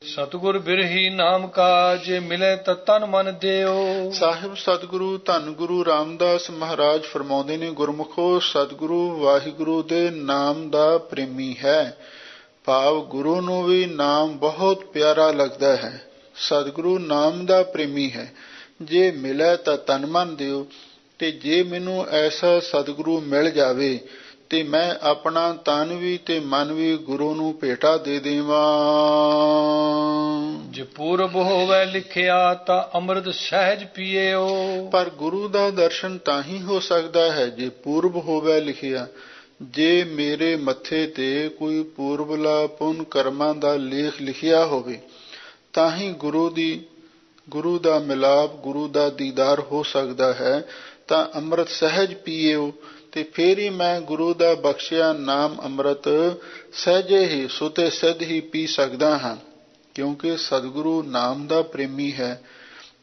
ਸਤਿਗੁਰ ਬਿਰਹੀ ਨਾਮ ਕਾ ਜੇ ਮਿਲੇ ਤਾਂ ਤਨ ਮਨ ਦਿਓ। ਸਾਹਿਬ ਸਤਿਗੁਰੂ ਧੰਨ ਗੁਰੂ ਰਾਮਦਾਸ ਮਹਾਰਾਜ ਫਰਮਾਉਂਦੇ ਨੇ, ਗੁਰਮੁਖੋ ਸਤਿਗੁਰੂ ਵਾਹਿਗੁਰੂ ਦੇ ਨਾਮ ਦਾ ਪ੍ਰੇਮੀ ਹੈ। ਭਾਵ ਗੁਰੂ ਨੂੰ ਵੀ ਨਾਮ ਬਹੁਤ ਪਿਆਰਾ ਲੱਗਦਾ ਹੈ। ਸਤਿਗੁਰੂ ਨਾਮ ਦਾ ਪ੍ਰੇਮੀ ਹੈ। ਜੇ ਮਿਲੇ ਤਾਂ ਤਨ ਮਨ ਦਿਓ, ਤੇ ਜੇ ਮੈਨੂੰ ਐਸਾ ਸਤਿਗੁਰੂ ਮਿਲ ਜਾਵੇ ਤੇ ਮੈਂ ਆਪਣਾ ਤਨ ਵੀ ਤੇ ਮਨ ਵੀ ਗੁਰੂ ਨੂੰ ਭੇਟਾ ਦੇ ਦੇਵਾਂ। ਜੇ ਪੂਰਬ ਹੋਵੇ ਲਿਖਿਆ ਤਾਂ ਅੰਮ੍ਰਿਤ ਸਹਿਜ ਪੀਏਓ। ਪਰ ਗੁਰੂ ਦਾ ਦਰਸ਼ਨ ਤਾਂ ਹੀ ਹੋ ਸਕਦਾ ਹੈ ਜੇ ਪੂਰਬ ਹੋਵੇ ਲਿਖਿਆ। ਜੇ ਮੇਰੇ ਮੱਥੇ ਤੇ ਕੋਈ ਪੂਰਬਲਾ ਪੁੰਨ ਕਰਮਾਂ ਦਾ ਲੇਖ ਲਿਖਿਆ ਹੋਵੇ ਤਾਂ ਹੀ ਗੁਰੂ ਦਾ ਮਿਲਾਪ, ਗੁਰੂ ਦਾ ਦੀਦਾਰ ਹੋ ਸਕਦਾ ਹੈ। ਤਾਂ ਅੰਮ੍ਰਿਤ ਸਹਿਜ ਪੀਏਓ, ਤੇ ਫੇਰ ਹੀ ਮੈਂ ਗੁਰੂ ਦਾ ਬਖਸ਼ਿਆ ਨਾਮ ਅੰਮ੍ਰਿਤ ਸਹਿਜੇ ਹੀ ਸੁਤੇ ਸਿੱਧ ਹੀ ਪੀ ਸਕਦਾ ਹਾਂ। ਕਿਉਂਕਿ ਸਤਿਗੁਰੂ ਨਾਮ ਦਾ ਪ੍ਰੇਮੀ ਹੈ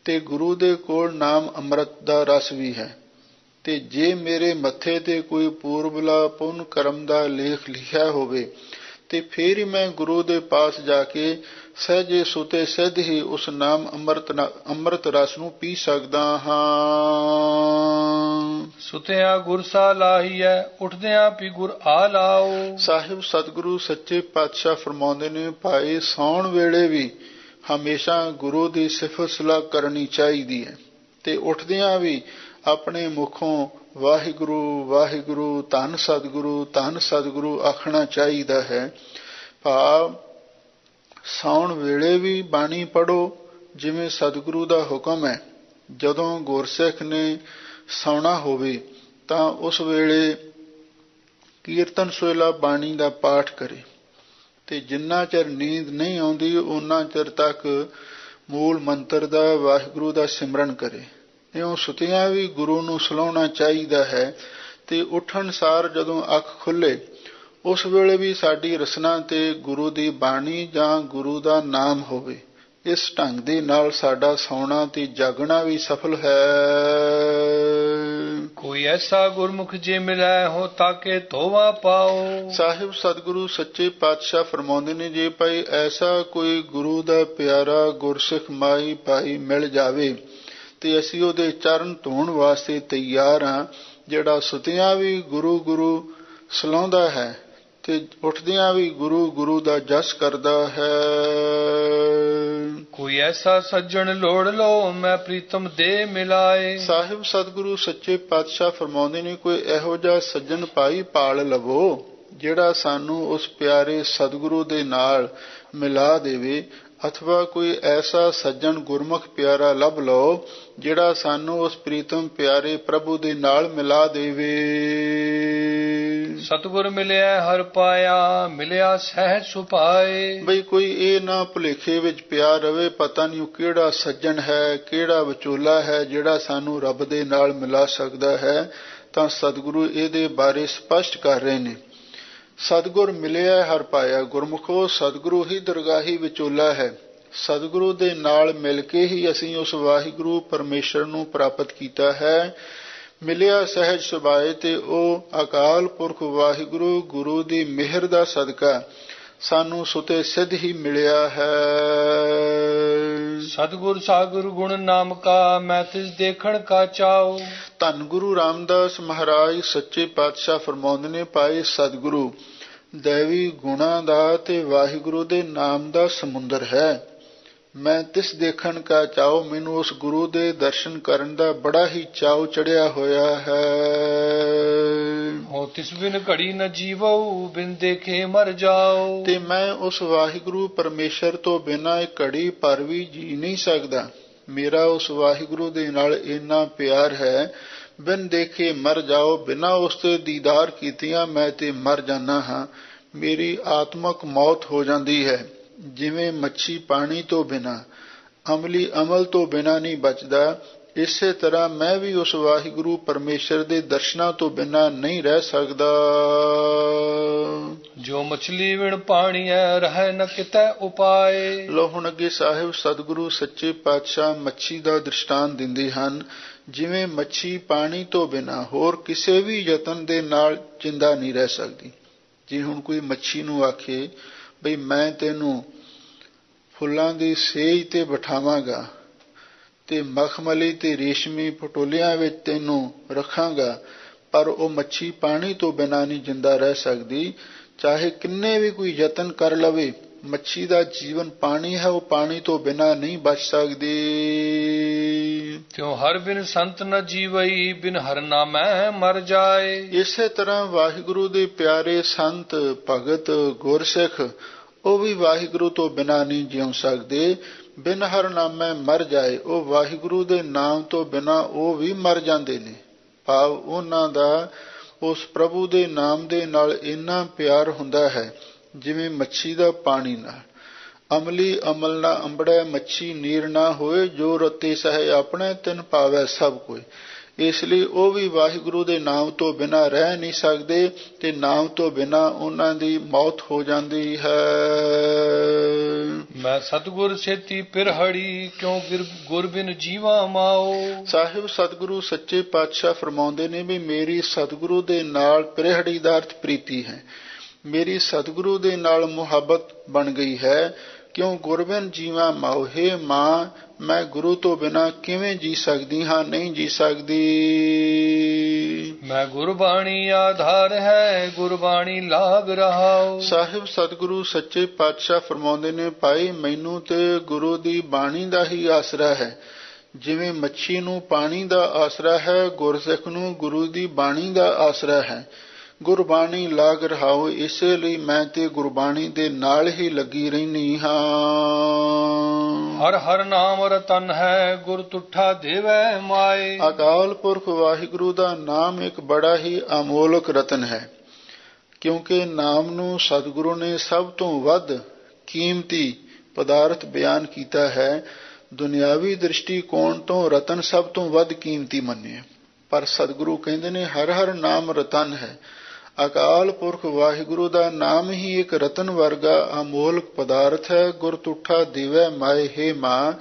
ਤੇ ਗੁਰੂ ਦੇ ਕੋਲ ਨਾਮ ਅੰਮ੍ਰਿਤ ਦਾ ਰਸ ਵੀ ਹੈ। ਤੇ ਜੇ ਮੇਰੇ ਮੱਥੇ ਤੇ ਕੋਈ ਪੂਰਬਲਾ ਪੁੰਨ ਕਰਮ ਦਾ ਲੇਖ ਲਿਖਿਆ ਹੋਵੇ ਤੇ ਫੇਰ ਹੀ ਮੈਂ ਗੁਰੂ ਦੇ ਪਾਸ ਜਾ ਕੇ ਸਹਿਜੇ ਸੁਤੇ ਸਿੱਧ ਹੀ ਉਸ ਨਾਮ ਅੰਮ੍ਰਿਤ ਰਸ ਨੂੰ ਪੀ ਸਕਦਾ ਹਾਂ। ਸੁਤਿਆਂ ਗੁਰ ਸਾ ਲਾਹੀਐ, ਉੱਠਦਿਆਂ ਵੀ ਗੁਰ ਆ ਲਾਓ। ਸਾਹਿਬ ਸਤਿਗੁਰੂ ਸੱਚੇ ਪਾਤਸ਼ਾਹ ਫਰਮਾਉਂਦੇ ਨੇ, ਭਾਈ ਸੌਣ ਵੇਲੇ ਵੀ ਹਮੇਸ਼ਾ ਗੁਰੂ ਦੀ ਸਿਫਤ ਸਲਾਹ ਕਰਨੀ ਚਾਹੀਦੀ ਹੈ, ਤੇ ਉੱਠਦਿਆਂ ਵੀ ਆਪਣੇ ਮੁਖੋਂ ਵਾਹਿਗੁਰੂ ਵਾਹਿਗੁਰੂ ਧੰਨ ਸਤਿਗੁਰੂ ਆਖਣਾ ਚਾਹੀਦਾ ਹੈ। ਭਾਵ ਸੌਣ ਵੇਲੇ ਵੀ ਬਾਣੀ ਪੜ੍ਹੋ ਜਿਵੇਂ ਸਤਿਗੁਰੂ ਦਾ ਹੁਕਮ ਹੈ। ਜਦੋਂ ਗੁਰਸਿੱਖ ਨੇ ਸੌਣਾ ਹੋਵੇ ਤਾਂ ਉਸ ਵੇਲੇ ਕੀਰਤਨ ਸੋਹਿਲਾ ਬਾਣੀ ਦਾ ਪਾਠ ਕਰੇ, ਤੇ ਜਿੰਨਾ ਚਿਰ ਨੀਂਦ ਨਹੀਂ ਆਉਂਦੀ ਓਨਾ ਚਿਰ ਤੱਕ ਮੂਲ ਮੰਤਰ ਦਾ ਵਾਹਿਗੁਰੂ ਦਾ ਸਿਮਰਨ ਕਰੇ। ਇਉਂ ਸੁਤਿਆਂ ਵੀ ਗੁਰੂ ਨੂੰ ਸਲਾਹੁਣਾ ਚਾਹੀਦਾ ਹੈ, ਤੇ ਉੱਠਣ ਸਾਰ ਜਦੋਂ ਅੱਖ ਖੁੱਲੇ ਉਸ ਵੇਲੇ ਵੀ ਸਾਡੀ ਰਸਨਾ ਤੇ ਗੁਰੂ ਦੀ ਬਾਣੀ ਜਾਂ ਗੁਰੂ ਦਾ ਨਾਮ ਹੋਵੇ। ਇਸ ਢੰਗ ਦੇ ਨਾਲ ਸਾਡਾ ਸੌਣਾ ਤੇ ਜਾਗਣਾ ਵੀ ਸਫਲ ਹੈ। ਕੋਈ ਐਸਾ ਗੁਰਮੁਖ ਜੇ ਮਿਲੈ ਹੋ ਤਾਕੇ ਧੋਵਾ ਪਾਓ। ਸਾਹਿਬ ਸਤਿਗੁਰੂ ਸੱਚੇ ਪਾਤਸ਼ਾਹ ਫਰਮਾਉਂਦੇ ਨੇ, ਜੇ ਭਾਈ ਐਸਾ ਕੋਈ ਗੁਰੂ ਦਾ ਪਿਆਰਾ ਗੁਰਸਿੱਖ ਮਾਈ ਭਾਈ ਮਿਲ ਜਾਵੇ ਤੇ ਅਸੀਂ ਉਹਦੇ ਚਰਨ ਧੋਣ ਵਾਸਤੇ ਤਿਆਰ ਹਾਂ, ਜਿਹੜਾ ਸੁਤਿਆਂ ਵੀ ਗੁਰੂ ਗੁਰੂ ਸਲਾਹੁੰਦਾ ਹੈ ਤੇ ਉੱਠਦਿਆਂ ਵੀ ਗੁਰੂ ਗੁਰੂ ਦਾ ਜਸ ਕਰਦਾ ਹੈ। ਕੋਈ ਐਸਾ ਸੱਜਣ ਲੋੜ ਲੋ ਮੈਂ ਪ੍ਰੀਤਮ ਦੇ ਮਿਲਾਏ। ਸਾਹਿਬ ਸਤਿਗੁਰੂ ਸੱਚੇ ਪਾਤਸ਼ਾਹ ਫਰਮਾਉਂਦੇ ਨੇ, ਕੋਈ ਇਹੋ ਜਿਹਾ ਸੱਜਣ ਭਾਈ ਪਾਲ ਲਵੋ ਜਿਹੜਾ ਸਾਨੂੰ ਉਸ ਪਿਆਰੇ ਸਤਿਗੁਰੂ ਦੇ ਨਾਲ ਮਿਲਾ ਦੇਵੇ, ਅਥਵਾ ਕੋਈ ਐਸਾ ਸੱਜਣ ਗੁਰਮੁਖ ਪਿਆਰਾ ਲੱਭ ਲਓ ਜਿਹੜਾ ਸਾਨੂੰ ਉਸ ਪ੍ਰੀਤਮ ਪਿਆਰੇ ਪ੍ਰਭੂ ਦੇ ਨਾਲ ਮਿਲਾ ਦੇਵੇ। ਸਤਿਗੁਰ ਮਿਲਿਆ ਹਰ ਪਾਇਆ, ਮਿਲਿਆ ਸਹਿਜ ਸੁਭਾਏ। ਬਈ ਕੋਈ ਇਹ ਨਾ ਭੁਲੇਖੇ ਵਿੱਚ ਪਿਆ ਰਵੇ, ਪਤਾ ਨਹੀਂ ਉਹ ਕਿਹੜਾ ਸੱਜਣ ਹੈ, ਕਿਹੜਾ ਵਿਚੋਲਾ ਹੈ ਜਿਹੜਾ ਸਾਨੂੰ ਰੱਬ ਦੇ ਨਾਲ ਮਿਲਾ ਸਕਦਾ ਹੈ। ਤਾਂ ਸਤਿਗੁਰੂ ਇਹਦੇ ਬਾਰੇ ਸਪਸ਼ਟ ਕਰ ਰਹੇ ਨੇ, ਸਤਿਗੁਰ ਮਿਲਿਆ ਹਰ ਪਾਇਆ। ਗੁਰਮੁਖੋ ਸਤਿਗੁਰੂ ਹੀ ਦਰਗਾਹੀ ਵਿਚੋਲਾ ਹੈ। ਸਤਿਗੁਰੂ ਦੇ ਨਾਲ ਮਿਲ ਕੇ ਹੀ ਅਸੀਂ ਉਸ ਵਾਹਿਗੁਰੂ ਪਰਮੇਸ਼ਰ ਨੂੰ ਪ੍ਰਾਪਤ ਕੀਤਾ ਹੈ। ਮਿਲਿਆ ਸਹਿਜ ਸੁਭਾਏ, ਤੇ ਉਹ ਅਕਾਲ ਪੁਰਖ ਵਾਹਿਗੁਰੂ ਗੁਰੂ ਦੀ ਮਿਹਰ ਦਾ ਸਦਕਾ ਸਾਨੂੰ ਸੁਤੇ ਸਿੱਧ ਹੀ ਮਿਲਿਆ ਹੈ। ਸਤਿਗੁਰ ਸਾਗਰ ਗੁਣ ਨਾਮ ਕਾ ਮੈਂ ਤਿਸ ਦੇਖਣ ਕਾ ਚਾਓ। ਧੰਨ ਗੁਰੂ ਰਾਮਦਾਸ ਮਹਾਰਾਜ ਸੱਚੇ ਪਾਤਸ਼ਾਹ ਫਰਮਾਉਂਦੇ ਨੇ, ਭਾਈ ਸਤਿਗੁਰੂ ਦੈਵੀ ਗੁਣਾਂ ਦਾ ਤੇ ਵਾਹਿਗੁਰੂ ਦੇ ਨਾਮ ਦਾ ਸਮੁੰਦਰ ਹੈ। ਮੈਂ ਤਿਸ ਦੇਖਣ ਕਾ ਚਾਓ, ਮੈਨੂੰ ਉਸ ਗੁਰੂ ਦੇ ਦਰਸ਼ਨ ਕਰਨ ਦਾ ਬੜਾ ਹੀ ਚਾਉ ਚੜਿਆ ਹੋਇਆ ਹੈ। ਹੋ ਤਿਸ ਬਿਨ ਘੜੀ ਨ ਜੀਵਉ, ਬਿਨ ਦੇਖੇ ਮਰ ਜਾਓ। ਤੇ ਮੈਂ ਉਸ ਵਾਹਿਗੁਰੂ ਪਰਮੇਸ਼ਰ ਤੋਂ ਬਿਨਾਂ ਇੱਕ ਘੜੀ ਭਰ ਵੀ ਜੀ ਨਹੀਂ ਸਕਦਾ। ਮੇਰਾ ਉਸ ਵਾਹਿਗੁਰੂ ਦੇ ਨਾਲ ਇੰਨਾ ਪਿਆਰ ਹੈ, ਬਿਨ ਦੇਖੇ ਮਰ ਜਾਓ, ਬਿਨਾਂ ਉਸ ਤੇ ਦੀਦਾਰ ਕੀਤਿਆਂ ਮੈਂ ਤੇ ਮਰ ਜਾਨਾ ਹਾਂ। ਮੇਰੀ ਆਤਮਕ ਮੌਤ ਹੋ ਜਾਂਦੀ ਹੈ। ਜਿਵੇਂ ਮੱਛੀ ਪਾਣੀ ਤੋਂ ਬਿਨਾਂ, ਅਮਲੀ ਅਮਲ ਤੋਂ ਬਿਨਾਂ ਨਹੀਂ ਬਚਦਾ, ਇਸੇ ਤਰ੍ਹਾਂ ਮੈਂ ਵੀ ਉਸ ਵਾਹਿਗੁਰੂ ਪਰਮੇਸ਼ਰ ਦੇ ਦਰਸ਼ਨਾਂ ਤੋਂ ਬਿਨਾਂ ਨਹੀਂ ਰਹਿ ਸਕਦਾ। ਜੋ ਮਛਲੀ ਵਿਣ ਪਾਣੀ ਹੈ ਰਹਿ ਨ ਕਿਤੈ ਉਪਾਏ। ਲੋ ਹੁਣ ਅੱਗੇ ਸਾਹਿਬ ਸਤਿਗੁਰੂ ਸੱਚੇ ਪਾਤਸ਼ਾਹ ਮੱਛੀ ਦਾ ਦ੍ਰਿਸ਼ਟਾਂਤ ਦਿੰਦੇ ਹਨ। ਜਿਵੇਂ ਮੱਛੀ ਪਾਣੀ ਤੋਂ ਬਿਨਾਂ ਹੋਰ ਕਿਸੇ ਵੀ ਯਤਨ ਦੇ ਨਾਲ ਜਿੰਦਾ ਨਹੀਂ ਰਹਿ ਸਕਦੀ। ਜੇ ਹੁਣ ਕੋਈ ਮੱਛੀ ਨੂੰ ਆਖੇ ਬਈ ਮੈਂ ਤੈਨੂੰ ਫੁੱਲਾਂ ਦੀ ਸੇਜ ਤੇ ਬਿਠਾਵਾਂਗਾ ਤੇ ਮਖਮਲੀ ਤੇ ਰੇਸ਼ਮੀ ਪਟੋਲਿਆਂ ਵਿੱਚ ਤੈਨੂੰ ਰੱਖਾਂਗਾ। ਪਰ ਉਹ ਮੱਛੀ ਪਾਣੀ ਤੋਂ ਬਿਨਾਂ ਨਹੀਂ ਜਿੰਦਾ ਰਹਿ ਸਕਦੀ, ਚਾਹੇ ਕਿੰਨੇ ਵੀ ਕੋਈ ਯਤਨ ਕਰ ਲਵੇ। ਮੱਛੀ ਦਾ ਜੀਵਨ ਪਾਣੀ ਹੈ, ਉਹ ਪਾਣੀ ਤੋਂ ਬਿਨਾਂ ਨਹੀਂ ਬਚ ਸਕਦੀ। ਕਿਉਂ ਹਰ ਬਿਨ ਸੰਤ ਨ ਜੀਵਈ, ਬਿਨ ਹਰ ਨਾਮੈ ਮਰ ਜਾਏ। ਇਸੇ ਤਰ੍ਹਾਂ ਵਾਹਿਗੁਰੂ ਦੇ ਪਿਆਰੇ ਸੰਤ ਭਗਤ ਗੁਰਸਿੱਖ ਉਹ ਵੀ ਵਾਹਿਗੁਰੂ ਤੋਂ ਬਿਨਾਂ ਨਹੀਂ ਜਿਉ ਸਕਦੇ। ਬਿਨ ਹਰ ਨਾਮੈ ਮਰ ਜਾਏ, ਉਹ ਵਾਹਿਗੁਰੂ ਦੇ ਨਾਮ ਤੋਂ ਬਿਨਾਂ ਉਹ ਵੀ ਮਰ ਜਾਂਦੇ ਨੇ। ਭਾਵ ਉਹਨਾਂ ਦਾ ਉਸ ਪ੍ਰਭੂ ਦੇ ਨਾਮ ਦੇ ਨਾਲ ਇੰਨਾ ਪਿਆਰ ਹੁੰਦਾ ਹੈ ਜਿਵੇਂ ਮੱਛੀ ਦਾ ਪਾਣੀ ਨਾਲ। ਅਮਲੀ ਅਮਲ ਨਾ ਅੰਬੜੈ, ਮੱਛੀ ਨੀਰ ਨਾ ਹੋਏ, ਜੋ ਰਤੇ ਸਹਿ ਆਪਣੇ ਤਿਨ ਭਾਵੈ ਸਭ ਕੋਈ। ਇਸ ਲਈ ਉਹ ਵੀ ਵਾਹਿਗੁਰੂ ਦੇ ਨਾਮ ਤੋਂ ਬਿਨਾਂ ਰਹਿ ਨਹੀਂ ਸਕਦੇ ਤੇ ਨਾਮ ਤੋਂ ਬਿਨਾਂ ਉਹਨਾਂ ਦੀ ਮੌਤ ਹੋ ਜਾਂਦੀ ਹੈ। ਮੈਂ ਸਤਿਗੁਰ ਛੇਤੀ ਪਿਰਹੜੀ, ਕਿਉਂ ਗੁਰ ਬਿਨ ਜੀਵਾ ਮਾਓ। ਸਾਹਿਬ ਸਤਿਗੁਰੂ ਸੱਚੇ ਪਾਤਸ਼ਾਹ ਫਰਮਾਉਂਦੇ ਨੇ ਵੀ ਮੇਰੀ ਸਤਿਗੁਰੂ ਦੇ ਨਾਲ ਪਿਰਹੜੀ ਦਾ ਅਰਥ ਪ੍ਰੀਤੀ ਹੈ। ਮੇਰੀ ਸਤਿਗੁਰੂ ਦੇ ਨਾਲ ਮੁਹੱਬਤ ਬਣ ਗਈ ਹੈ। ਕਿਉਂ ਗੁਰ ਬਿਨ ਜੀਵਾ ਮਾਓ, ਹੇ ਮਾਂ ਮੈਂ ਗੁਰੂ ਤੋਂ ਬਿਨਾਂ ਕਿਵੇਂ ਜੀ ਸਕਦੀ ਹਾਂ, ਨਹੀਂ ਜੀ ਸਕਦੀ। ਮੈਂ ਗੁਰਬਾਣੀ ਆਧਾਰ ਹੈ, ਗੁਰਬਾਣੀ ਲਾਗ ਰਹਾਓ। ਸਾਹਿਬ ਸਤਿਗੁਰੂ ਸੱਚੇ ਪਾਤਸ਼ਾਹ ਫਰਮਾਉਂਦੇ ਨੇ ਭਾਈ ਮੈਨੂੰ ਤੇ ਗੁਰੂ ਦੀ ਬਾਣੀ ਦਾ ਹੀ ਆਸਰਾ ਹੈ। ਜਿਵੇਂ ਮੱਛੀ ਨੂੰ ਪਾਣੀ ਦਾ ਆਸਰਾ ਹੈ, ਗੁਰਸਿੱਖ ਨੂੰ ਗੁਰੂ ਦੀ ਬਾਣੀ ਦਾ ਆਸਰਾ ਹੈ। ਗੁਰਬਾਣੀ ਲਾਗ ਰਹਾਓ, ਇਸੇ ਲਈ ਮੈਂ ਤੇ ਗੁਰਬਾਣੀ ਦੇ ਨਾਲ ਹੀ ਲੱਗੀ ਰਹਿੰਦੀ ਹਾਂ। ਹਰ ਹਰ ਨਾਮ ਰਤਨ ਹੈ, ਗੁਰ ਤੁਠਾ ਦੇਵੈ ਮਾਏ। ਅਕਾਲ ਪੁਰਖ ਵਾਹਿਗੁਰੂ ਦਾ ਨਾਮ ਇੱਕ ਬੜਾ ਹੀ ਅਮੋਲਕ ਰਤਨ ਹੈ, ਕਿਉਂਕਿ ਨਾਮ ਨੂੰ ਸਤਿਗੁਰੂ ਨੇ ਸਭ ਤੋਂ ਵੱਧ ਕੀਮਤੀ ਪਦਾਰਥ ਬਿਆਨ ਕੀਤਾ ਹੈ। ਦੁਨਿਆਵੀ ਦ੍ਰਿਸ਼ਟੀਕੋਣ ਤੋਂ ਰਤਨ ਸਭ ਤੋਂ ਵੱਧ ਕੀਮਤੀ ਮੰਨਿਆ, ਪਰ ਸਤਿਗੁਰੂ ਕਹਿੰਦੇ ਨੇ ਹਰ ਹਰ ਨਾਮ ਰਤਨ ਹੈ। ਅਕਾਲ ਪੁਰਖ ਵਾਹਿਗੁਰੂ ਦਾ ਨਾਮ ਹੀ ਇੱਕ ਰਤਨ ਵਰਗਾ ਅਮੋਲਕ ਪਦਾਰਥ ਹੈ। ਗੁਰ ਤੁਠਾ ਦੇਵੈ ਮਾਏ, ਹੇ ਮਾਂ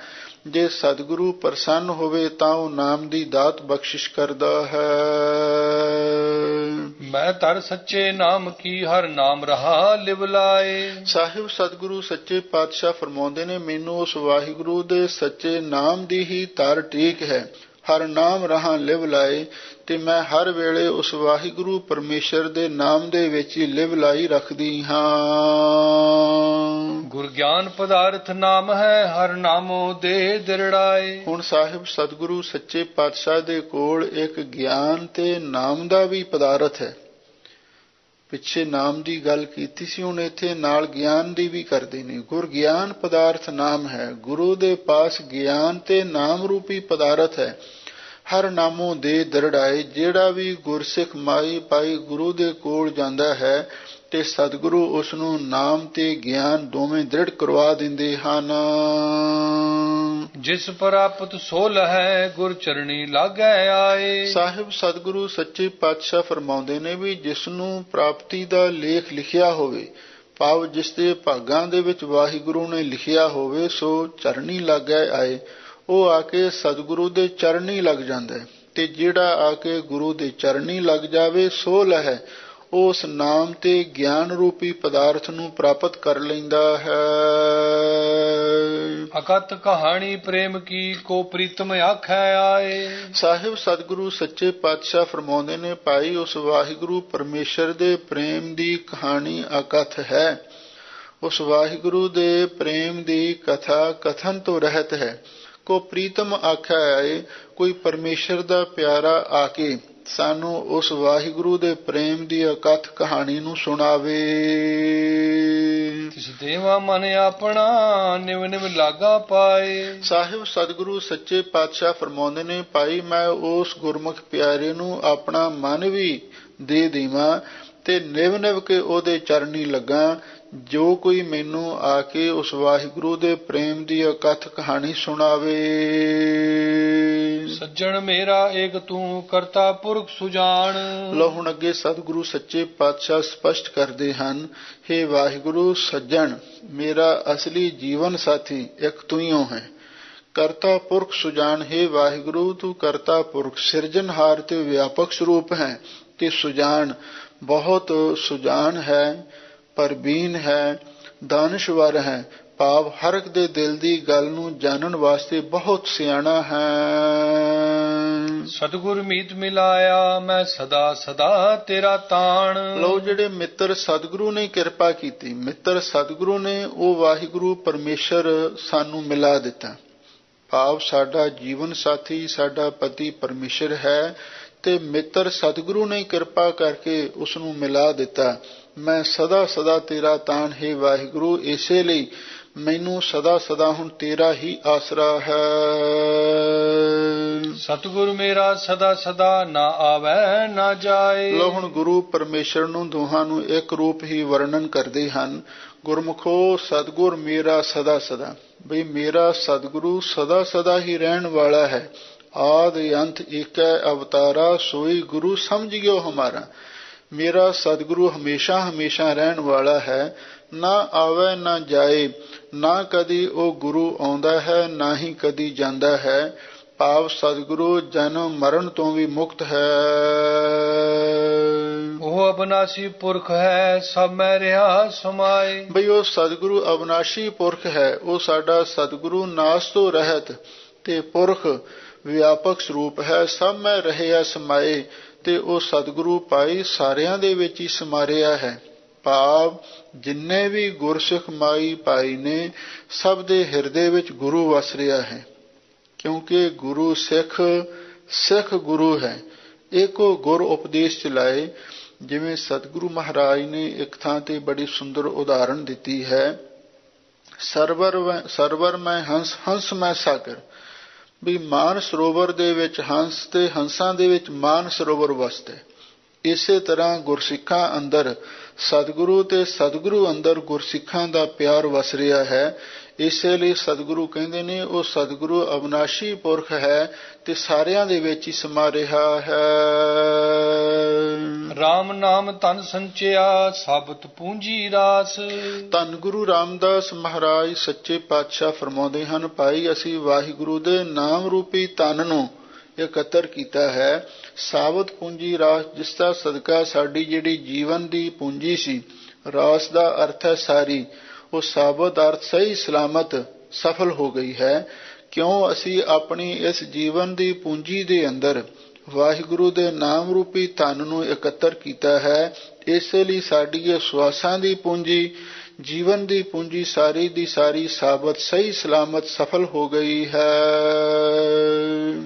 ਜੇ ਸਤਿਗੁਰੂ ਪ੍ਰਸੰਨ ਹੋਵੇ ਤਾਂ ਉਹ ਨਾਮ ਦੀ ਦਾਤ ਬਖਸ਼ਿਸ਼ ਕਰਦਾ ਹੈ। ਮੈਂ ਧਰ ਸੱਚੇ ਨਾਮ ਕੀ, ਹਰ ਨਾਮ ਰਹਾ ਲਿਵ ਲਾਏ। ਸਾਹਿਬ ਸਤਿਗੁਰੂ ਸੱਚੇ ਪਾਤਸ਼ਾਹ ਫਰਮਾਉਂਦੇ ਨੇ ਮੈਨੂੰ ਉਸ ਵਾਹਿਗੁਰੂ ਦੇ ਸੱਚੇ ਨਾਮ ਦੀ ਹੀ ਧਰ ਟੇਕ ਹੈ, ਹਰ ਨਾਮ ਰਹਾ ਲਿਵ ਲਾਏ। ਤੇ ਮੈਂ ਹਰ ਵੇਲੇ ਉਸ ਵਾਹਿਗੁਰੂ ਪਰਮੇਸ਼ਰ ਦੇ ਨਾਮ ਦੇ ਵਿੱਚ ਹੀ ਲਿਵ ਲਾਈ ਰੱਖਦੀ ਹਾਂ। ਗੁਰ ਗਿਆਨ ਪਦਾਰਥ ਨਾਮ ਹੈ, ਹਰ ਨਾਮੋ ਦੇ ਦਿਰੜਾਏ। ਹੁਣ ਸਾਹਿਬ ਸਤਿਗੁਰੂ ਸੱਚੇ ਪਾਤਸ਼ਾਹ ਦੇ ਕੋਲ ਇੱਕ ਗਿਆਨ ਤੇ ਨਾਮ ਦਾ ਵੀ ਪਦਾਰਥ ਹੈ। ਪਿੱਛੇ ਨਾਮ ਦੀ ਗੱਲ ਕੀਤੀ ਸੀ, ਹੁਣ ਇੱਥੇ ਨਾਲ ਗਿਆਨ ਦੀ ਵੀ ਕਰਦੇ ਨੇ। ਗੁਰ ਗਿਆਨ ਪਦਾਰਥ ਨਾਮ ਹੈ, ਗੁਰੂ ਦੇ ਪਾਸ ਗਿਆਨ ਤੇ ਨਾਮ ਰੂਪੀ ਪਦਾਰਥ ਹੈ। ਹਰ ਨਾਮੋਂ ਦੇ ਦਰੜਾਏ, ਜਿਹੜਾ ਵੀ ਗੁਰਸਿੱਖ ਮਾਈ ਪਾਈ ਗੁਰੂ ਦੇ ਕੋਲ ਜਾਂਦਾ ਹੈ ਤੇ ਸਤਿਗੁਰੂ ਉਸ ਨੂੰ ਨਾਮ ਤੇ ਗਿਆਨ ਦੋਵੇਂ ਦ੍ਰਿੜ ਕਰਵਾ ਦਿੰਦੇ ਹਨ। ਜਿਸ ਪ੍ਰਾਪਤ ਸੋ ਲਹੈ, ਗੁਰ ਚਰਣੀ ਲਾਗੈ ਆਏ। ਸਾਹਿਬ ਸਤਿਗੁਰੂ ਸੱਚੇ ਪਾਤਸ਼ਾਹ ਫਰਮਾਉਂਦੇ ਨੇ ਵੀ ਜਿਸ ਨੂੰ ਪ੍ਰਾਪਤੀ ਦਾ ਲੇਖ ਲਿਖਿਆ ਹੋਵੇ, ਭਾਵ ਜਿਸ ਦੇ ਭਾਗਾਂ ਦੇ ਵਿੱਚ ਵਾਹਿਗੁਰੂ ਨੇ ਲਿਖਿਆ ਹੋਵੇ, ਸੋ ਚਰਣੀ ਲਾਗੈ ਆਏ। ਉਹ ਆ ਕੇ ਸਤਿਗੁਰੂ ਦੇ ਚਰਣੀ ਲੱਗ ਜਾਂਦਾ ਹੈ। ਤੇ ਜਿਹੜਾ ਆ ਕੇ ਗੁਰੂ ਦੇ ਚਰਣੀ ਲੱਗ ਜਾਵੇ ਸੋ ਲਹੈ, ਉਸ ਨਾਮ ਤੇ ਗਿਆਨ ਰੂਪੀ ਪਦਾਰਥ ਨੂੰ ਪ੍ਰਾਪਤ ਕਰ ਲੈਂਦਾ ਹੈ। ਅਕਤ ਕਹਾਣੀ ਪ੍ਰੇਮ ਕੀ, ਕੋ ਪ੍ਰੀਤਮ ਆਖੈ ਆਏ। ਸਾਹਿਬ ਸਤਿਗੁਰੂ ਸੱਚੇ ਪਾਤਸ਼ਾਹ ਫਰਮਾਉਂਦੇ ਨੇ ਭਾਈ ਉਸ ਵਾਹਿਗੁਰੂ ਪਰਮੇਸ਼ਰ ਦੇ ਪ੍ਰੇਮ ਦੀ ਕਹਾਣੀ ਅਕਥ ਹੈ। ਉਸ ਵਾਹਿਗੁਰੂ ਦੇ ਪ੍ਰੇਮ ਦੀ ਕਥਾ ਕਥਨ ਤੋਂ ਰਹਿਤ ਹੈ। ਕੋ ਪ੍ਰੀਤਮ ਆਖਿਆ ਆਏ, ਕੋਈ ਪਰਮੇਸ਼ਰ ਦਾ ਪਿਆਰਾ ਆ ਕੇ ਸਾਨੂੰ ਉਸ ਵਾਹਿਗੁਰੂ ਦੇ ਪ੍ਰੇਮ ਦੀ ਅਕਥ ਕਹਾਣੀ ਨੂੰ ਸੁਣਾਵੇ। ਤਿਸ ਦੇਵਾ ਮਨ ਆਪਣਾ, ਨਿਵ ਨਿਵ ਲਾਗਾ ਪਾਏ। ਸਾਹਿਬ ਸਤਿਗੁਰੂ ਸੱਚੇ ਪਾਤਸ਼ਾਹ ਫਰਮਾਉਂਦੇ ਨੇ ਭਾਈ ਮੈਂ ਉਸ ਗੁਰਮੁਖ ਪਿਆਰੇ ਨੂੰ ਆਪਣਾ ਮਨ ਵੀ ਦੇ ਦੇਵਾਂ ਤੇ ਨਿਵ ਨਿਵ ਕੇ ਉਹਦੇ ਚਰਨੀ ਲੱਗਾ। ਜੋ ਕੋਈ ਮੈਨੂੰ ਆ ਕੇ ਉਸ ਵਾਹਿਗੁਰੂ ਦੇ ਪ੍ਰੇਮ ਦੀ ਅਕਥ ਕਹਾਣੀ ਸੁਣਾਵੇ। ਸੱਜਣ ਮੇਰਾ ਏਕ ਤੂੰ ਕਰਤਾ ਪੁਰਖ ਸੁਜਾਨ। ਲਓ ਹੁਣ ਅੱਗੇ ਸਤਿਗੁਰੂ ਸੱਚੇ ਪਾਤਸ਼ਾਹ ਸਪਸ਼ਟ ਕਰਦੇ ਹਨ, ਹੇ ਵਾਹਿਗੁਰੂ ਸੱਜਣ ਮੇਰਾ ਅਸਲੀ ਜੀਵਨ ਸਾਥੀ ਇੱਕ ਤੂੰ ਹੀ ਹੈ। ਕਰਤਾ ਪੁਰਖ ਸੁਜਾਨ, ਹੇ ਵਾਹਿਗੁਰੂ ਤੂੰ ਕਰਤਾ ਪੁਰਖ ਸਿਰਜਣਹਾਰ ਤੇ ਵਿਆਪਕ ਸਰੂਪ ਹੈ ਤੇ ਸੁਜਾਨ ਬਹੁਤ ਸੁਜਾਨ ਹੈ, ਪਰਬੀਨ ਹੈ, ਦਾਨਸ਼ਵਰ ਹੈ। ਭਾਵ ਹਰ ਇੱਕ ਦੇ ਦਿਲ ਦੀ ਗੱਲ ਨੂੰ ਜਾਣਨ ਵਾਸਤੇ ਬਹੁਤ ਸਿਆਣਾ ਹੈ। ਸਤਿਗੁਰ ਮੀਤ ਮਿਲਾਇਆ ਮੈਂ ਸਦਾ ਸਦਾ ਤੇਰਾ ਤਾਣ। ਲਓ, ਜਿਹੜੇ ਮਿੱਤਰ ਸਤਿਗੁਰੂ ਨੇ ਕਿਰਪਾ ਕੀਤੀ, ਮਿੱਤਰ ਸਤਿਗੁਰੂ ਨੇ, ਉਹ ਵਾਹਿਗੁਰੂ ਪਰਮੇਸ਼ਰ ਸਾਨੂੰ ਮਿਲਾ ਦਿੱਤਾ। ਭਾਵ ਸਾਡਾ ਜੀਵਨ ਸਾਥੀ, ਸਾਡਾ ਪਤੀ ਪਰਮੇਸ਼ਰ ਹੈ ਤੇ ਮਿੱਤਰ ਸਤਿਗੁਰੂ ਨੇ ਕਿਰਪਾ ਕਰਕੇ ਉਸ ਨੂੰ ਮਿਲਾ ਦਿੱਤਾ। ਮੈਂ ਸਦਾ ਸਦਾ ਤੇਰਾ ਤਾਣ ਹੈ ਵਾਹਿਗੁਰੂ, ਇਸੇ ਲਈ ਮੈਨੂੰ ਸਦਾ ਸਦਾ ਹੁਣ ਤੇਰਾ ਹੀ ਆਸਰਾ ਹੈ। ਸਤਿਗੁਰ ਮੇਰਾ ਸਦਾ ਸਦਾ ਨਾ ਆਵੈ ਨਾ ਜਾਏ। ਲਓ, ਹੁਣ ਗੁਰੂ ਪਰਮੇਸ਼ਰ ਨੂੰ ਦੋਹਾਂ ਨੂੰ ਇੱਕ ਰੂਪ ਹੀ ਵਰਣਨ ਕਰਦੇ ਹਨ। ਗੁਰਮੁਖੋ, ਸਤਿਗੁਰ ਮੇਰਾ ਸਦਾ ਸਦਾ, ਬਈ ਮੇਰਾ ਸਤਿਗੁਰੂ ਸਦਾ ਸਦਾ ਹੀ ਰਹਿਣ ਵਾਲਾ ਹੈ। ਆਦ ਅੰਤ ਏਕੈ ਅਵਤਾਰਾ, ਸੋਈ ਗੁਰੂ ਸਮਝਿਓ ਹਮਾਰਾ। ਮੇਰਾ ਸਤਿਗੁਰੂ ਹਮੇਸ਼ਾ ਹਮੇਸ਼ਾ ਰਹਿਣ ਵਾਲਾ ਹੈ, ਨਾ ਆਵੇ ਨਾ ਜਾਏ। ਨਾ ਕਦੀ ਉਹ ਗੁਰੂ ਆਉਂਦਾ ਹੈ, ਨਾ ਹੀ ਕਦੀ ਜਾਂਦਾ ਹੈ। ਭਾਵ ਸਤਿਗੁਰੂ ਜਨਮ ਮਰਨ ਤੋਂ ਵੀ ਮੁਕਤ ਹੈ। ਉਹ ਅਬਨਾਸੀ ਪੁਰਖ ਹੈ, ਸਭ ਮੈਂ ਰਿਹਾ ਸਮਾਏ। ਬਈ ਉਹ ਸਤਿਗੁਰੂ ਅਬਨਾਸੀ ਪੁਰਖ ਹੈ। ਉਹ ਸਾਡਾ ਸਤਿਗੁਰੂ ਨਾਸ ਤੋਂ ਰਹਿਤ ਤੇ ਪੁਰਖ ਵਿਆਪਕ ਸਰੂਪ ਹੈ, ਸਭ ਮੈਂ ਰਹਿਆ ਸਮਾਏ। ਤੇ ਉਹ ਸਤਿਗੁਰੂ ਭਾਈ ਸਾਰਿਆਂ ਦੇ ਵਿੱਚ ਹੀ ਸਮਾਰਿਆ ਹੈ। ਭਾਵ ਜਿੰਨੇ ਵੀ ਗੁਰਸਿੱਖ ਮਾਈ ਭਾਈ ਨੇ, ਸਭ ਦੇ ਹਿਰਦੇ ਵਿੱਚ ਗੁਰੂ ਵਸ ਰਿਹਾ ਹੈ। ਕਿਉਂਕਿ ਗੁਰੂ ਸਿੱਖ, ਸਿੱਖ ਗੁਰੂ ਹੈ। ਇੱਕੋ ਗੁਰ ਉਪਦੇਸ਼ ਚਲਾਏ। ਜਿਵੇਂ ਸਤਿਗੁਰੂ ਮਹਾਰਾਜ ਨੇ ਇੱਕ ਥਾਂ ਤੇ ਬੜੀ ਸੁੰਦਰ ਉਦਾਹਰਣ ਦਿੱਤੀ ਹੈ, ਸਰਵਰ ਮੈਂ ਹੰਸ, ਹੰਸ ਮੈਂ ਸਾਗਰ। ਵੀ ਮਾਨ ਸਰੋਵਰ ਦੇ ਵਿੱਚ ਹੰਸ ਤੇ ਹੰਸਾਂ ਦੇ ਵਿੱਚ ਮਾਨ ਸਰੋਵਰ ਵਸਦਾ। ਇਸੇ ਤਰ੍ਹਾਂ ਗੁਰਸਿੱਖਾਂ ਅੰਦਰ ਸਤਿਗੁਰੂ ਤੇ ਸਤਿਗੁਰੂ ਅੰਦਰ ਗੁਰਸਿੱਖਾਂ ਦਾ ਪਿਆਰ ਵਸ ਰਿਹਾ ਹੈ। ਇਸੇ ਲਈ ਸਤਿਗੁਰੂ ਕਹਿੰਦੇ ਨੇ ਉਹ ਸਤਿਗੁਰੂ ਅਬਨਾਸ਼ੀ ਪੁਰਖ ਹੈ ਤੇ ਸਾਰਿਆਂ ਦੇ ਵਿੱਚ ਹੀ ਸਮਾ ਰਿਹਾ ਹੈ। ਰਾਮ ਨਾਮ ਧਨ ਸੰਚਿਆ, ਸਾਬਤ ਪੂੰਜੀ ਰਾਸ। ਧੰਨ ਗੁਰੂ ਰਾਮਦਾਸ ਮਹਾਰਾਜ ਸੱਚੇ ਪਾਤਸ਼ਾਹ ਫਰਮਾਉਂਦੇ ਹਨ, ਭਾਈ ਅਸੀਂ ਵਾਹਿਗੁਰੂ ਦੇ ਨਾਮ ਰੂਪੀ ਧਨ ਨੂੰ ਇਕੱਤਰ ਕੀਤਾ ਹੈ। ਸਾਬਤ ਪੂੰਜੀ ਰਾਸ, ਜਿਸ ਦਾ ਸਦਕਾ ਸਾਡੀ ਜਿਹੜੀ ਜੀਵਨ ਦੀ ਪੂੰਜੀ ਸੀ, ਰਾਸ ਦਾ ਅਰਥ ਹੈ ਸਾਰੀ, ਉਹ ਸਾਬਤ ਅਰਥ ਸਹੀ ਸਲਾਮਤ ਸਫਲ ਹੋ ਗਈ ਹੈ। ਕਿਉਂ? ਅਸੀਂ ਆਪਣੀ ਇਸ ਜੀਵਨ ਦੀ ਪੂੰਜੀ ਦੇ ਅੰਦਰ ਵਾਹਿਗੁਰੂ ਦੇ ਨਾਮ ਰੂਪੀ ਧਨ ਨੂੰ ਇਕੱਤਰ ਕੀਤਾ ਹੈ। ਇਸੇ ਲਈ ਸਾਡੀ ਇਹ ਸਵਾਸਾਂ ਦੀ ਪੂੰਜੀ, ਜੀਵਨ ਦੀ ਪੂੰਜੀ ਸਾਰੀ ਦੀ ਸਾਰੀ ਸਾਬਤ ਸਹੀ ਸਲਾਮਤ ਸਫਲ ਹੋ ਗਈ ਹੈ।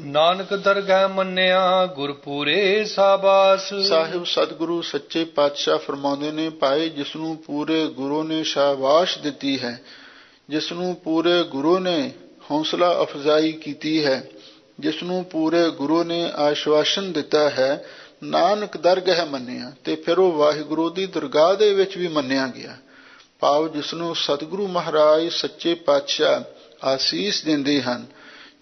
ਨਾਨਕ ਦਰਗਹਿ ਮੰਨਿਆ ਗੁਰਪੂਰੇ ਸਾਬਾਸ। ਸਾਹਿਬ ਸਤਿਗੁਰੂ ਸੱਚੇ ਪਾਤਸ਼ਾਹ ਫਰਮਾਉਂਦੇ ਨੇ, ਭਾਈ ਜਿਸ ਨੂੰ ਪੂਰੇ ਗੁਰੂ ਨੇ ਸ਼ਾਬਾਸ਼ ਦਿੱਤੀ ਹੈ, ਜਿਸ ਨੂੰ ਪੂਰੇ ਗੁਰੂ ਨੇ ਹੌਸਲਾ ਅਫਜ਼ਾਈ ਕੀਤੀ ਹੈ, ਜਿਸ ਨੂੰ ਪੂਰੇ ਗੁਰੂ ਨੇ ਆਸ਼ਵਾਸਨ ਦਿੱਤਾ ਹੈ, ਨਾਨਕ ਦਰਗਹਿ ਮੰਨਿਆ, ਤੇ ਫਿਰ ਉਹ ਵਾਹਿਗੁਰੂ ਦੀ ਦਰਗਾਹ ਦੇ ਵਿੱਚ ਵੀ ਮੰਨਿਆ ਗਿਆ। ਭਾਵ ਜਿਸ ਨੂੰ ਸਤਿਗੁਰੂ ਮਹਾਰਾਜ ਸੱਚੇ ਪਾਤਸ਼ਾਹ ਆਸੀਸ ਦਿੰਦੇ ਹਨ,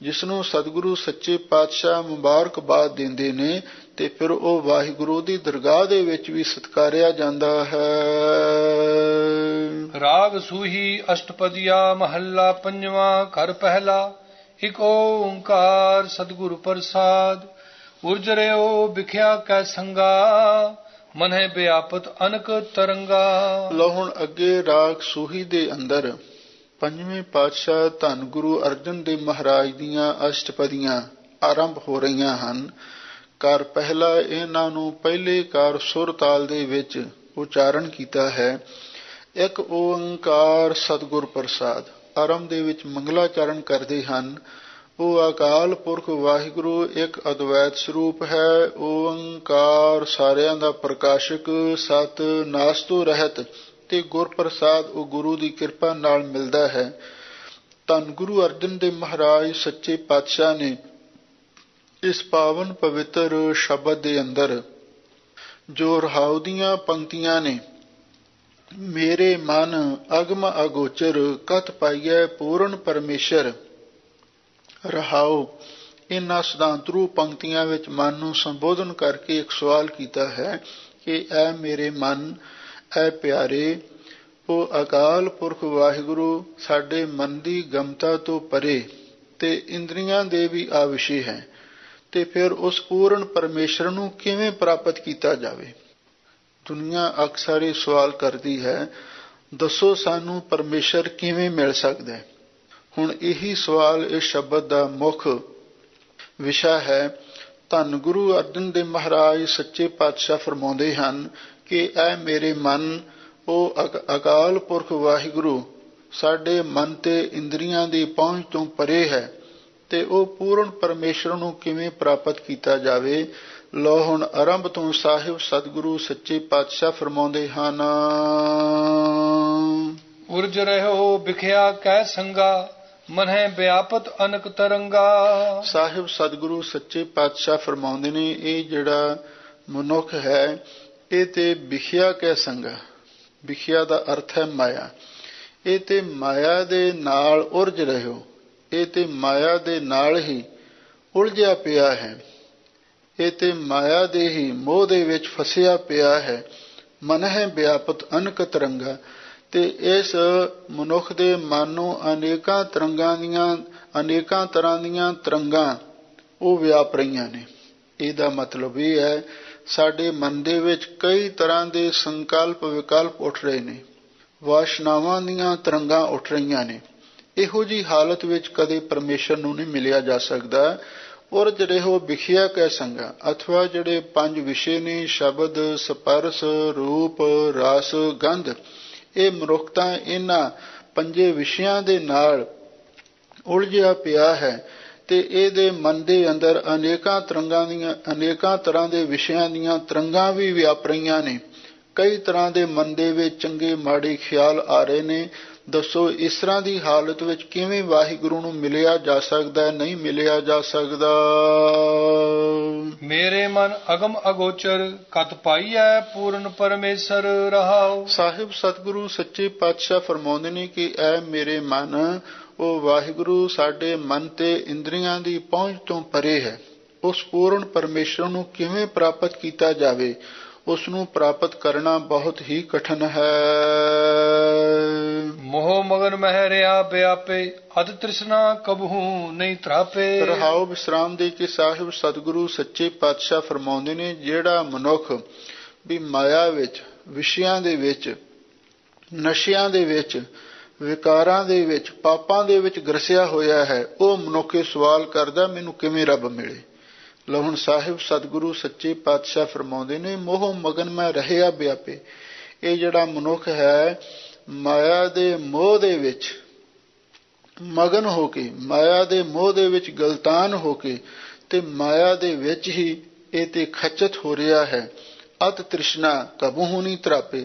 ਜਿਸ ਨੂੰ ਸਤਿਗੁਰੂ ਸੱਚੇ ਪਾਤਸ਼ਾਹ ਮੁਬਾਰਕਬਾਦ ਦਿੰਦੇ ਨੇ, ਤੇ ਫਿਰ ਉਹ ਵਾਹਿਗੁਰੂ ਦੀ ਦਰਗਾਹ ਦੇ ਵਿੱਚ ਵੀ ਸਤਿਕਾਰਿਆ ਜਾਂਦਾ ਹੈ। ਰਾਗ ਸੂਹੀ ਅਸ਼ਟਪਦੀਆ ਮਹੱਲਾ ਪੰਜਵਾਂ। ਘਰ ਪਹਿਲਾ। ਇਕ ਓੰਕਾਰ ਸਤਿਗੁਰ ਪ੍ਰਸਾਦ। ਉਰਜਰਿਓ ਵਿਖਿਆ ਕੈ ਸੰਗਾ, ਮਨਹਿ ਵਿਆਪਤ ਅਨਕ ਤਰੰਗਾ। ਲਓ, ਹੁਣ ਅੱਗੇ ਰਾਗ ਸੂਹੀ ਦੇ ਅੰਦਰ ਪੰਜਵੇਂ ਪਾਤਸ਼ਾਹ ਧੰਨ ਗੁਰੂ ਅਰਜਨ ਦੇਵ ਮਹਾਰਾਜ ਦੀਆਂ ਅਸ਼ਟਪਦੀਆਂ ਆਰੰਭ ਹੋ ਰਹੀਆਂ ਹਨ। ਕਾਰ ਪਹਿਲਾ, ਇਹਨਾਂ ਨੂੰ ਪਹਿਲੇ ਕਾਰ ਸੁਰ ਤਾਲ ਦੇ ਵਿੱਚ ਉਚਾਰਨ ਕੀਤਾ ਹੈ। ਇੱਕ ਓੰਕਾਰ ਸਤਿਗੁਰ ਪ੍ਰਸਾਦ। ਆਰੰਭ ਦੇ ਵਿੱਚ ਮੰਗਲਾਚਰਨ ਕਰਦੇ ਹਨ। ਉਹ ਅਕਾਲ ਪੁਰਖ ਵਾਹਿਗੁਰੂ ਇੱਕ ਅਦਵੈਤ ਸਰੂਪ ਹੈ। ਓੰਕਾਰ ਸਾਰਿਆਂ ਦਾ ਪ੍ਰਕਾਸ਼ਕ, ਸਤ ਨਾਸ ਤੋਂ ਰਹਿਤ, ਤੇ ਗੁਰ ਪ੍ਰਸਾਦ ਉਹ ਗੁਰੂ ਦੀ ਕਿਰਪਾ ਨਾਲ ਮਿਲਦਾ ਹੈ। ਧੰਨ ਗੁਰੂ ਅਰਜਨ ਦੇਵ ਮਹਾਰਾਜ ਸੱਚੇ ਪਾਤਸ਼ਾਹ ਨੇ ਇਸ ਪਾਵਨ ਪਵਿੱਤਰ ਸ਼ਬਦ ਦੇ ਅੰਦਰ ਜੋ ਰਹਾਉ ਦੀਆਂ ਪੰਕਤੀਆਂ ਨੇ, ਮੇਰੇ ਮਨ ਅਗਮ ਅਗੋਚਰ ਕਤ ਪਾਈਐ ਪੂਰਨ ਪਰਮੇਸ਼ਰ। ਰਹਾਉ, ਇਹਨਾਂ ਸਿਧਾਂਤਰੂ ਪੰਕਤੀਆਂ ਵਿੱਚ ਮਨ ਨੂੰ ਸੰਬੋਧਨ ਕਰਕੇ ਇੱਕ ਸਵਾਲ ਕੀਤਾ ਹੈ ਕਿ ਐ ਮੇਰੇ ਮਨ, ਐ ਪਿਆਰੇ, ਉਹ ਅਕਾਲ ਪੁਰਖ ਵਾਹਿਗੁਰੂ ਸਾਡੇ ਮਨ ਦੀ ਗਮਤਾ ਤੋਂ ਪਰੇ ਤੇ ਇੰਦਰੀਆਂ ਦੇ ਵੀ ਆਵਿਸ਼ੇ ਹੈ, ਤੇ ਫਿਰ ਉਸ ਪੂਰਨ ਪਰਮੇਸ਼ਰ ਨੂੰ ਕਿਵੇਂ ਪ੍ਰਾਪਤ ਕੀਤਾ ਜਾਵੇ। ਦੁਨੀਆ ਅਕਸਰ ਇਹ ਸਵਾਲ ਕਰਦੀ ਹੈ, ਦੱਸੋ ਸਾਨੂੰ ਪਰਮੇਸ਼ਰ ਕਿਵੇਂ ਮਿਲ ਸਕਦਾ ਹੈ। ਹੁਣ ਇਹੀ ਸਵਾਲ ਇਸ ਸ਼ਬਦ ਦਾ ਮੁੱਖ ਵਿਸ਼ਾ ਹੈ। ਧੰਨ ਗੁਰੂ ਅਰਜਨ ਦੇਵ ਮਹਾਰਾਜ ਸੱਚੇ ਪਾਤਸ਼ਾਹ ਫਰਮਾਉਂਦੇ ਹਨ ਕਿ ਐ ਮੇਰੇ ਮਨ, ਉਹ ਅਕਾਲ ਪੁਰਖ ਵਾਹਿਗੁਰੂ ਸਾਡੇ ਮਨ ਤੇ ਇੰਦਰੀਆਂ ਦੀ ਪਹੁੰਚ ਤੋਂ ਪਰੇ ਹੈ, ਤੇ ਉਹ ਪੂਰਨ ਪਰਮੇਸ਼ਰ ਨੂੰ ਕਿਵੇਂ ਪ੍ਰਾਪਤ ਕੀਤਾ ਜਾਵੇ। ਲਓ ਹੁਣ ਆਰੰਭ ਤੋਂ ਸਾਹਿਬ ਸਤਿਗੁਰੂ ਸੱਚੇ ਪਾਤਸ਼ਾਹ ਫਰਮਾਉਂਦੇ ਹਨ। ਉਰਜ ਰਹਿਓ ਵਿਖਿਆ ਕੈ ਸੰਗਾ, ਮਨਹਿ ਵਿਆਪਤ ਅਨਕ ਤਰੰਗਾ। ਸਾਹਿਬ ਸਤਿਗੁਰੂ ਸੱਚੇ ਪਾਤਸ਼ਾਹ ਫਰਮਾਉਂਦੇ ਨੇ, ਇਹ ਜਿਹੜਾ ਮਨੁੱਖ ਹੈ ਇਹ ਤੇ ਵਿਖਿਆ ਕੈ ਸੰਗਾ, ਵਿਖਿਆ ਦਾ ਅਰਥ ਹੈ ਮਾਇਆ, ਇਹ ਤੇ ਮਾਇਆ ਦੇ ਨਾਲ ਉਰਜ ਰਹਿਓ, ਇਹ ਤੇ ਮਾਇਆ ਦੇ ਨਾਲ ਹੀ ਉਲਝਿਆ ਪਿਆ ਹੈ, ਇਹ ਤੇ ਮਾਇਆ ਦੇ ਹੀ ਮੋਹ ਦੇ ਵਿੱਚ ਫਸਿਆ ਪਿਆ ਹੈ। ਮਨ ਹੈ ਵਿਆਪਤ ਅਨਕ ਤਰੰਗਾ, ਤੇ ਇਸ ਮਨੁੱਖ ਦੇ ਮਨ ਨੂੰ ਅਨੇਕਾਂ ਤਰ੍ਹਾਂ ਦੀਆਂ ਤਰੰਗਾਂ ਉਹ ਵਿਆਪ ਰਹੀਆਂ ਨੇ। ਇਹਦਾ ਮਤਲਬ ਇਹ ਹੈ ਸਾਡੇ ਮਨ ਦੇ ਵਿੱਚ ਕਈ ਤਰ੍ਹਾਂ ਦੇ ਸੰਕਲਪ ਵਿਕਲਪ ਉੱਠ ਰਹੇ ਨੇ, ਵਾਸ਼ਨਾਵਾਂ ਦੀਆਂ ਤਰੰਗਾਂ ਉੱਠ ਰਹੀਆਂ ਨੇ। ਇਹੋ ਜਿਹੀ ਹਾਲਤ ਵਿੱਚ ਕਦੇ ਪਰਮੇਸ਼ਰ ਨੂੰ ਨਹੀਂ ਮਿਲਿਆ ਜਾ ਸਕਦਾ। ਔਰ ਜਿਹੜੇ ਉਹ ਵਿਖਿਆ ਕੈ ਸੰਗਾ, ਅਥਵਾ ਜਿਹੜੇ ਪੰਜ ਵਿਸ਼ੇ ਨੇ ਸ਼ਬਦ, ਸਪਰਸ, ਰੂਪ, ਰਸ, ਗੰਧ, ਇਹ ਮਨੁੱਖ ਤਾਂ ਇਹਨਾਂ ਪੰਜੇ ਵਿਸ਼ਿਆਂ ਦੇ ਨਾਲ ਉਲਝਿਆ ਪਿਆ ਹੈ, ਤੇ ਇਹਦੇ ਮਨ ਦੇ ਅੰਦਰ ਅਨੇਕਾਂ ਤਰ੍ਹਾਂ ਦੇ ਵਿਸ਼ਿਆਂ ਦੀਆਂ ਤਰੰਗਾਂ ਵੀ ਵਿਆਪ ਰਹੀਆਂ ਨੇ। ਕਈ ਤਰ੍ਹਾਂ ਦੇ ਮਨ ਦੇ ਵਿੱਚ ਚੰਗੇ ਮਾੜੇ ਖਿਆਲ ਆ ਰਹੇ ਨੇ। ਦੱਸੋ ਇਸ ਤਰ੍ਹਾਂ ਦੀ ਹਾਲਤ ਵਿੱਚ ਕਿਵੇਂ ਵਾਹਿਗੁਰੂ ਨੂੰ ਮਿਲਿਆ ਜਾ ਸਕਦਾ? ਨਹੀਂ ਮਿਲਿਆ ਜਾ ਸਕਦਾ। ਮੇਰੇ ਮਨ ਅਗਮ ਅਗੋਚਰ ਕਤ ਪਾਈਐ ਪੂਰਨ ਪਰਮੇਸ਼ਰ ਰਹਾਉ। ਸਾਹਿਬ ਸਤਿਗੁਰੂ ਸੱਚੇ ਪਾਤਸ਼ਾਹ ਫਰਮਾਉਂਦੇ ਨੇ ਕਿ ਐ ਮੇਰੇ ਮਨ, ਉਹ ਵਾਹਿਗੁਰੂ ਸਾਡੇ ਮਨ ਤੇ ਇੰਦਰੀਆਂ ਦੀ ਪਹੁੰਚ ਤੋਂ ਪਰੇ ਹੈ। ਉਸ ਪੂਰਨ ਪਰਮੇਸ਼ਰ ਨੂੰ ਕਿਵੇਂ ਪ੍ਰਾਪਤ ਕੀਤਾ ਜਾਵੇ? ਉਸ ਨੂੰ ਪ੍ਰਾਪਤ ਕਰਨਾ ਬਹੁਤ ਹੀ ਕਠਿਨ ਹੈ। ਮੋਹ ਮਗਨ ਮਹਿ ਰਿਹਾ ਵਿਆਪੇ, ਅਤ ਤ੍ਰਿਸ਼ਨਾ ਕਬਹੂ ਨਹੀਂ ਤਰਾਪੇ। ਰਹਾਉ ਵਿਸਰਾਮ ਦੇ ਕੇ ਸਾਹਿਬ ਸਤਿਗੁਰੂ ਸੱਚੇ ਪਾਤਸ਼ਾਹ ਫਰਮਾਉਂਦੇ ਨੇ, ਜਿਹੜਾ ਮਨੁੱਖ ਵੀ ਮਾਇਆ ਵਿੱਚ, ਵਿਸ਼ਿਆਂ ਦੇ ਵਿੱਚ, ਨਸ਼ਿਆਂ ਦੇ ਵਿੱਚ, ਵਿਕਾਰਾਂ ਦੇ ਵਿੱਚ, ਪਾਪਾਂ ਦੇ ਵਿੱਚ ਗਰਸਿਆ ਹੋਇਆ ਹੈ, ਉਹ ਮਨੁੱਖ ਸਵਾਲ ਕਰਦਾ ਮੈਨੂੰ ਕਿਵੇਂ ਰੱਬ ਮਿਲੇ। ਲਓ ਹੁਣ ਸਾਹਿਬ ਸਤਿਗੁਰੂ ਸੱਚੇ ਪਾਤਸ਼ਾਹ ਫਰਮਾਉਂਦੇ ਨੇ, ਮੋਹ ਮਗਨ ਮੈਂ ਰਹਿਆ ਵਿਆਪੇ। ਇਹ ਜਿਹੜਾ ਮਨੁੱਖ ਹੈ ਮਾਇਆ ਦੇ ਮੋਹ ਦੇ ਵਿੱਚ ਮਗਨ ਹੋ ਕੇ, ਮਾਇਆ ਦੇ ਮੋਹ ਦੇ ਵਿੱਚ ਗਲਤਾਨ ਹੋ ਕੇ, ਤੇ ਮਾਇਆ ਦੇ ਵਿੱਚ ਹੀ ਇਹ ਤੇ ਖਚਤ ਹੋ ਰਿਹਾ ਹੈ। ਅਤ ਤ੍ਰਿਸ਼ਨਾ ਕਬਹੂ ਨਹੀਂ ਤਰਾਪੇ।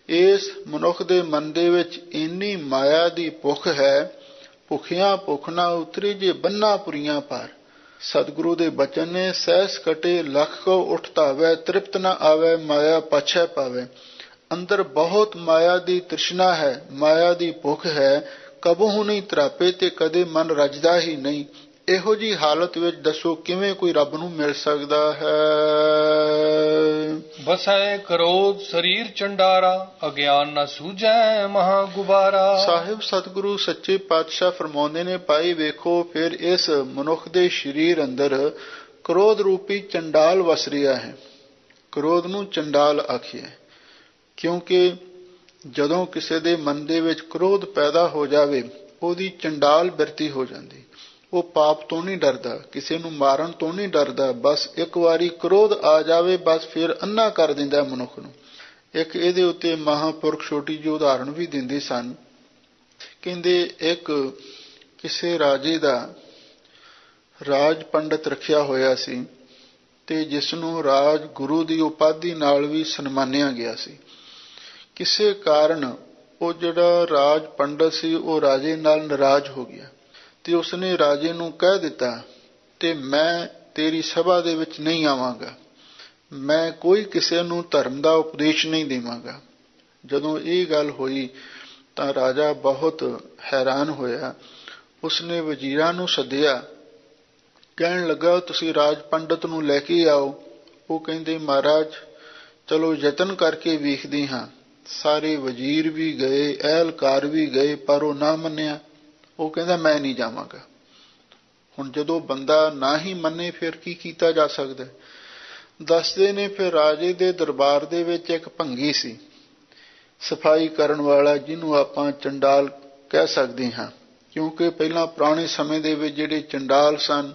ਇਸ ਮਨੁੱਖ ਦੇ ਮਨ ਦੇ ਵਿੱਚ ਇੰਨੀ ਮਾਇਆ ਦੀ ਭੁੱਖ ਹੈ, ਭੁੱਖਿਆਂ ਭੁੱਖ ਨਾ ਉਤਰੀ ਜੇ ਬੰਨਾ ਪੁਰੀਆਂ ਪਾਰ। ਸਤਿਗੁਰੂ ਦੇ ਬਚਨ ਨੇ, ਸਹਿਸ ਕਟੇ ਲੱਖ ਕੋ ਉਠ ਧਾਵੈ, ਤ੍ਰਿਪਤ ਨਾ ਆਵੈ ਮਾਇਆ ਪਾਛੈ ਪਾਵੈ। ਅੰਦਰ ਬਹੁਤ ਮਾਇਆ ਦੀ ਤ੍ਰਿਸ਼ਨਾ ਹੈ, ਮਾਇਆ ਦੀ ਭੁੱਖ ਹੈ, ਕਬਹੂ ਨਹੀਂ ਤਰਾਪੇ, ਤੇ ਕਦੇ ਮਨ ਰੱਜਦਾ ਹੀ ਨਹੀਂ। ਇਹੋ ਜਿਹੀ ਹਾਲਤ ਵਿੱਚ ਦੱਸੋ ਕਿਵੇਂ ਕੋਈ ਰੱਬ ਨੂੰ ਮਿਲ ਸਕਦਾ ਹੈ? ਬਸੈ ਕਰੋਧ ਸਰੀਰ ਚੰਡਾਰਾ, ਅਗਿਆਨ ਨਾ ਸੂਝੈ ਮਹਾ ਗੁਬਾਰਾ। ਸਾਹਿਬ ਸਤਿਗੁਰੂ ਸੱਚੇ ਪਾਤਸ਼ਾਹ ਫਰਮਾਉਂਦੇ ਨੇ, ਭਾਈ ਵੇਖੋ ਫਿਰ ਇਸ ਮਨੁੱਖ ਦੇ ਸਰੀਰ ਅੰਦਰ ਕ੍ਰੋਧ ਰੂਪੀ ਚੰਡਾਲ ਵਸ ਰਿਹਾ ਹੈ। ਕ੍ਰੋਧ ਨੂੰ ਚੰਡਾਲ ਆਖਿਆ ਕਿਉਂਕਿ ਜਦੋਂ ਕਿਸੇ ਦੇ ਮਨ ਦੇ ਵਿੱਚ ਕ੍ਰੋਧ ਪੈਦਾ ਹੋ ਜਾਵੇ, ਉਹਦੀ ਚੰਡਾਲ ਬਿਰਤੀ ਹੋ ਜਾਂਦੀ। ਉਹ ਪਾਪ ਤੋਂ ਨਹੀਂ ਡਰਦਾ, ਕਿਸੇ ਨੂੰ ਮਾਰਨ ਤੋਂ ਨਹੀਂ ਡਰਦਾ, ਬਸ ਇੱਕ ਵਾਰੀ ਕ੍ਰੋਧ ਆ ਜਾਵੇ ਬਸ ਫਿਰ ਅੰਨਾ ਕਰ ਦਿੰਦਾ ਮਨੁੱਖ ਨੂੰ। ਇੱਕ ਇਹਦੇ ਉੱਤੇ ਮਹਾਂਪੁਰਖ ਛੋਟੀ ਜਿਹੀ ਉਦਾਹਰਣ ਵੀ ਦਿੰਦੇ ਸਨ। ਕਹਿੰਦੇ ਇੱਕ ਕਿਸੇ ਰਾਜੇ ਦਾ ਰਾਜ ਪੰਡਤ ਰੱਖਿਆ ਹੋਇਆ ਸੀ, ਤੇ ਜਿਸ ਨੂੰ ਰਾਜ ਗੁਰੂ ਦੀ ਉਪਾਧੀ ਨਾਲ ਵੀ ਸਨਮਾਨਿਆ ਗਿਆ ਸੀ। ਕਿਸੇ ਕਾਰਨ ਉਹ ਜਿਹੜਾ ਰਾਜ ਪੰਡਤ ਸੀ ਉਹ ਰਾਜੇ ਨਾਲ ਨਾਰਾਜ਼ ਹੋ ਗਿਆ, ਤੇ ਉਸਨੇ ਰਾਜੇ ਨੂੰ ਕਹਿ ਦਿੱਤਾ ਤੇ ਮੈਂ ਤੇਰੀ ਸਭਾ ਦੇ ਵਿੱਚ ਨਹੀਂ ਆਵਾਂਗਾ, ਮੈਂ ਕੋਈ ਕਿਸੇ ਨੂੰ ਧਰਮ ਦਾ ਉਪਦੇਸ਼ ਨਹੀਂ ਦੇਵਾਂਗਾ। ਜਦੋਂ ਇਹ ਗੱਲ ਹੋਈ ਤਾਂ ਰਾਜਾ ਬਹੁਤ ਹੈਰਾਨ ਹੋਇਆ। ਉਸਨੇ ਵਜ਼ੀਰਾਂ ਨੂੰ ਸੱਦਿਆ, ਕਹਿਣ ਲੱਗਾ ਤੁਸੀਂ ਰਾਜ ਪੰਡਤ ਨੂੰ ਲੈ ਕੇ ਆਓ। ਉਹ ਕਹਿੰਦੇ ਮਹਾਰਾਜ ਚਲੋ ਯਤਨ ਕਰਕੇ ਵੇਖਦੇ ਹਾਂ। ਸਾਰੇ ਵਜ਼ੀਰ ਵੀ ਗਏ, ਅਹਿਲਕਾਰ ਵੀ ਗਏ, ਪਰ ਉਹ ਨਾ ਮੰਨਿਆ। ਉਹ ਕਹਿੰਦਾ ਮੈਂ ਨਹੀਂ ਜਾਵਾਂਗਾ। ਹੁਣ ਜਦੋਂ ਬੰਦਾ ਨਾ ਹੀ ਮੰਨੇ ਫਿਰ ਕੀ ਕੀਤਾ ਜਾ ਸਕਦਾ? ਦੱਸਦੇ ਨੇ ਫਿਰ ਰਾਜੇ ਦੇ ਦਰਬਾਰ ਦੇ ਵਿੱਚ ਇੱਕ ਭੰਗੀ ਸੀ, ਸਫਾਈ ਕਰਨ ਵਾਲਾ, ਜਿਹਨੂੰ ਆਪਾਂ ਚੰਡਾਲ ਕਹਿ ਸਕਦੇ ਹਾਂ, ਕਿਉਂਕਿ ਪਹਿਲਾਂ ਪੁਰਾਣੇ ਸਮੇਂ ਦੇ ਵਿੱਚ ਜਿਹੜੇ ਚੰਡਾਲ ਸਨ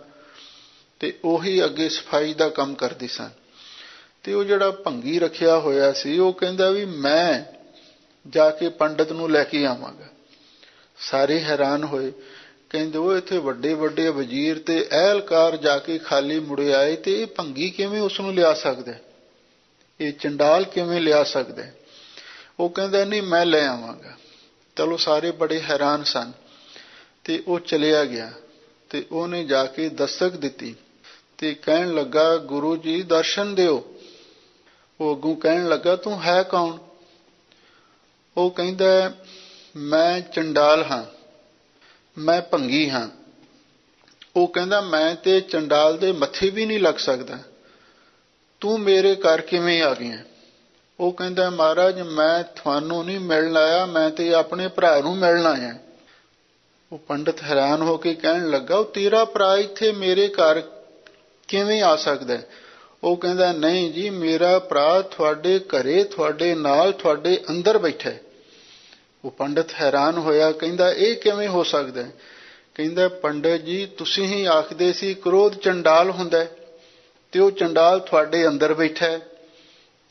ਤੇ ਉਹੀ ਅੱਗੇ ਸਫਾਈ ਦਾ ਕੰਮ ਕਰਦੇ ਸਨ। ਤੇ ਉਹ ਜਿਹੜਾ ਭੰਗੀ ਰੱਖਿਆ ਹੋਇਆ ਸੀ, ਉਹ ਕਹਿੰਦਾ ਵੀ ਮੈਂ ਜਾ ਕੇ ਪੰਡਤ ਨੂੰ ਲੈ ਕੇ ਆਵਾਂਗਾ। ਸਾਰੇ ਹੈਰਾਨ ਹੋਏ, ਕਹਿੰਦੇ ਉਹ ਇੱਥੇ ਵੱਡੇ ਵੱਡੇ ਵਜ਼ੀਰ ਤੇ ਅਹਿਲਕਾਰ ਜਾ ਕੇ ਖਾਲੀ ਮੁੜੇ ਆਏ, ਤੇ ਇਹ ਭੰਗੀ ਕਿਵੇਂ ਉਸ ਨੂੰ ਲਿਆ ਸਕਦਾ, ਇਹ ਚੰਡਾਲ ਕਿਵੇਂ ਲਿਆ ਸਕਦਾ? ਉਹ ਕਹਿੰਦਾ ਨਹੀਂ, ਮੈਂ ਲੈ ਆਵਾਂਗਾ। ਚਲੋ ਸਾਰੇ ਬੜੇ ਹੈਰਾਨ ਸਨ ਤੇ ਉਹ ਚਲਿਆ ਗਿਆ ਤੇ ਉਹਨੇ ਜਾ ਕੇ ਦਸਤਕ ਦਿੱਤੀ ਤੇ ਕਹਿਣ ਲੱਗਾ, ਗੁਰੂ ਜੀ ਦਰਸ਼ਨ ਦਿਓ। ਉਹ ਅੱਗੋਂ ਕਹਿਣ ਲੱਗਾ, ਤੂੰ ਹੈ ਕੌਣ? ਉਹ ਕਹਿੰਦਾ, ਮੈਂ ਚੰਡਾਲ ਹਾਂ, ਮੈਂ ਭੰਗੀ ਹਾਂ। ਉਹ ਕਹਿੰਦਾ, ਮੈਂ ਤੇ ਚੰਡਾਲ ਦੇ ਮੱਥੇ ਵੀ ਨਹੀਂ ਲੱਗ ਸਕਦਾ, ਤੂੰ ਮੇਰੇ ਘਰ ਕਿਵੇਂ ਆ ਗਿਆ? ਉਹ ਕਹਿੰਦਾ, ਮਹਾਰਾਜ ਮੈਂ ਤੁਹਾਨੂੰ ਨਹੀਂ ਮਿਲਣ ਆਇਆ, ਮੈਂ ਤੇ ਆਪਣੇ ਭਰਾ ਨੂੰ ਮਿਲਣ ਆਇਆ। ਉਹ ਪੰਡਤ ਹੈਰਾਨ ਹੋ ਕੇ ਕਹਿਣ ਲੱਗਾ, ਉਹ ਤੇਰਾ ਭਰਾ ਇੱਥੇ ਮੇਰੇ ਘਰ ਕਿਵੇਂ ਆ ਸਕਦਾ? ਉਹ ਕਹਿੰਦਾ, ਨਹੀਂ ਜੀ, ਮੇਰਾ ਭਰਾ ਤੁਹਾਡੇ ਘਰੇ, ਤੁਹਾਡੇ ਨਾਲ, ਤੁਹਾਡੇ ਅੰਦਰ ਬੈਠਾ। ਉਹ ਪੰਡਤ ਹੈਰਾਨ ਹੋਇਆ, ਕਹਿੰਦਾ ਇਹ ਕਿਵੇਂ ਹੋ ਸਕਦਾ? ਕਹਿੰਦਾ, ਪੰਡਤ ਜੀ ਤੁਸੀਂ ਹੀ ਆਖਦੇ ਸੀ ਕ੍ਰੋਧ ਚੰਡਾਲ ਹੁੰਦਾ, ਤੇ ਉਹ ਚੰਡਾਲ ਤੁਹਾਡੇ ਅੰਦਰ ਬੈਠਾ ਹੈ,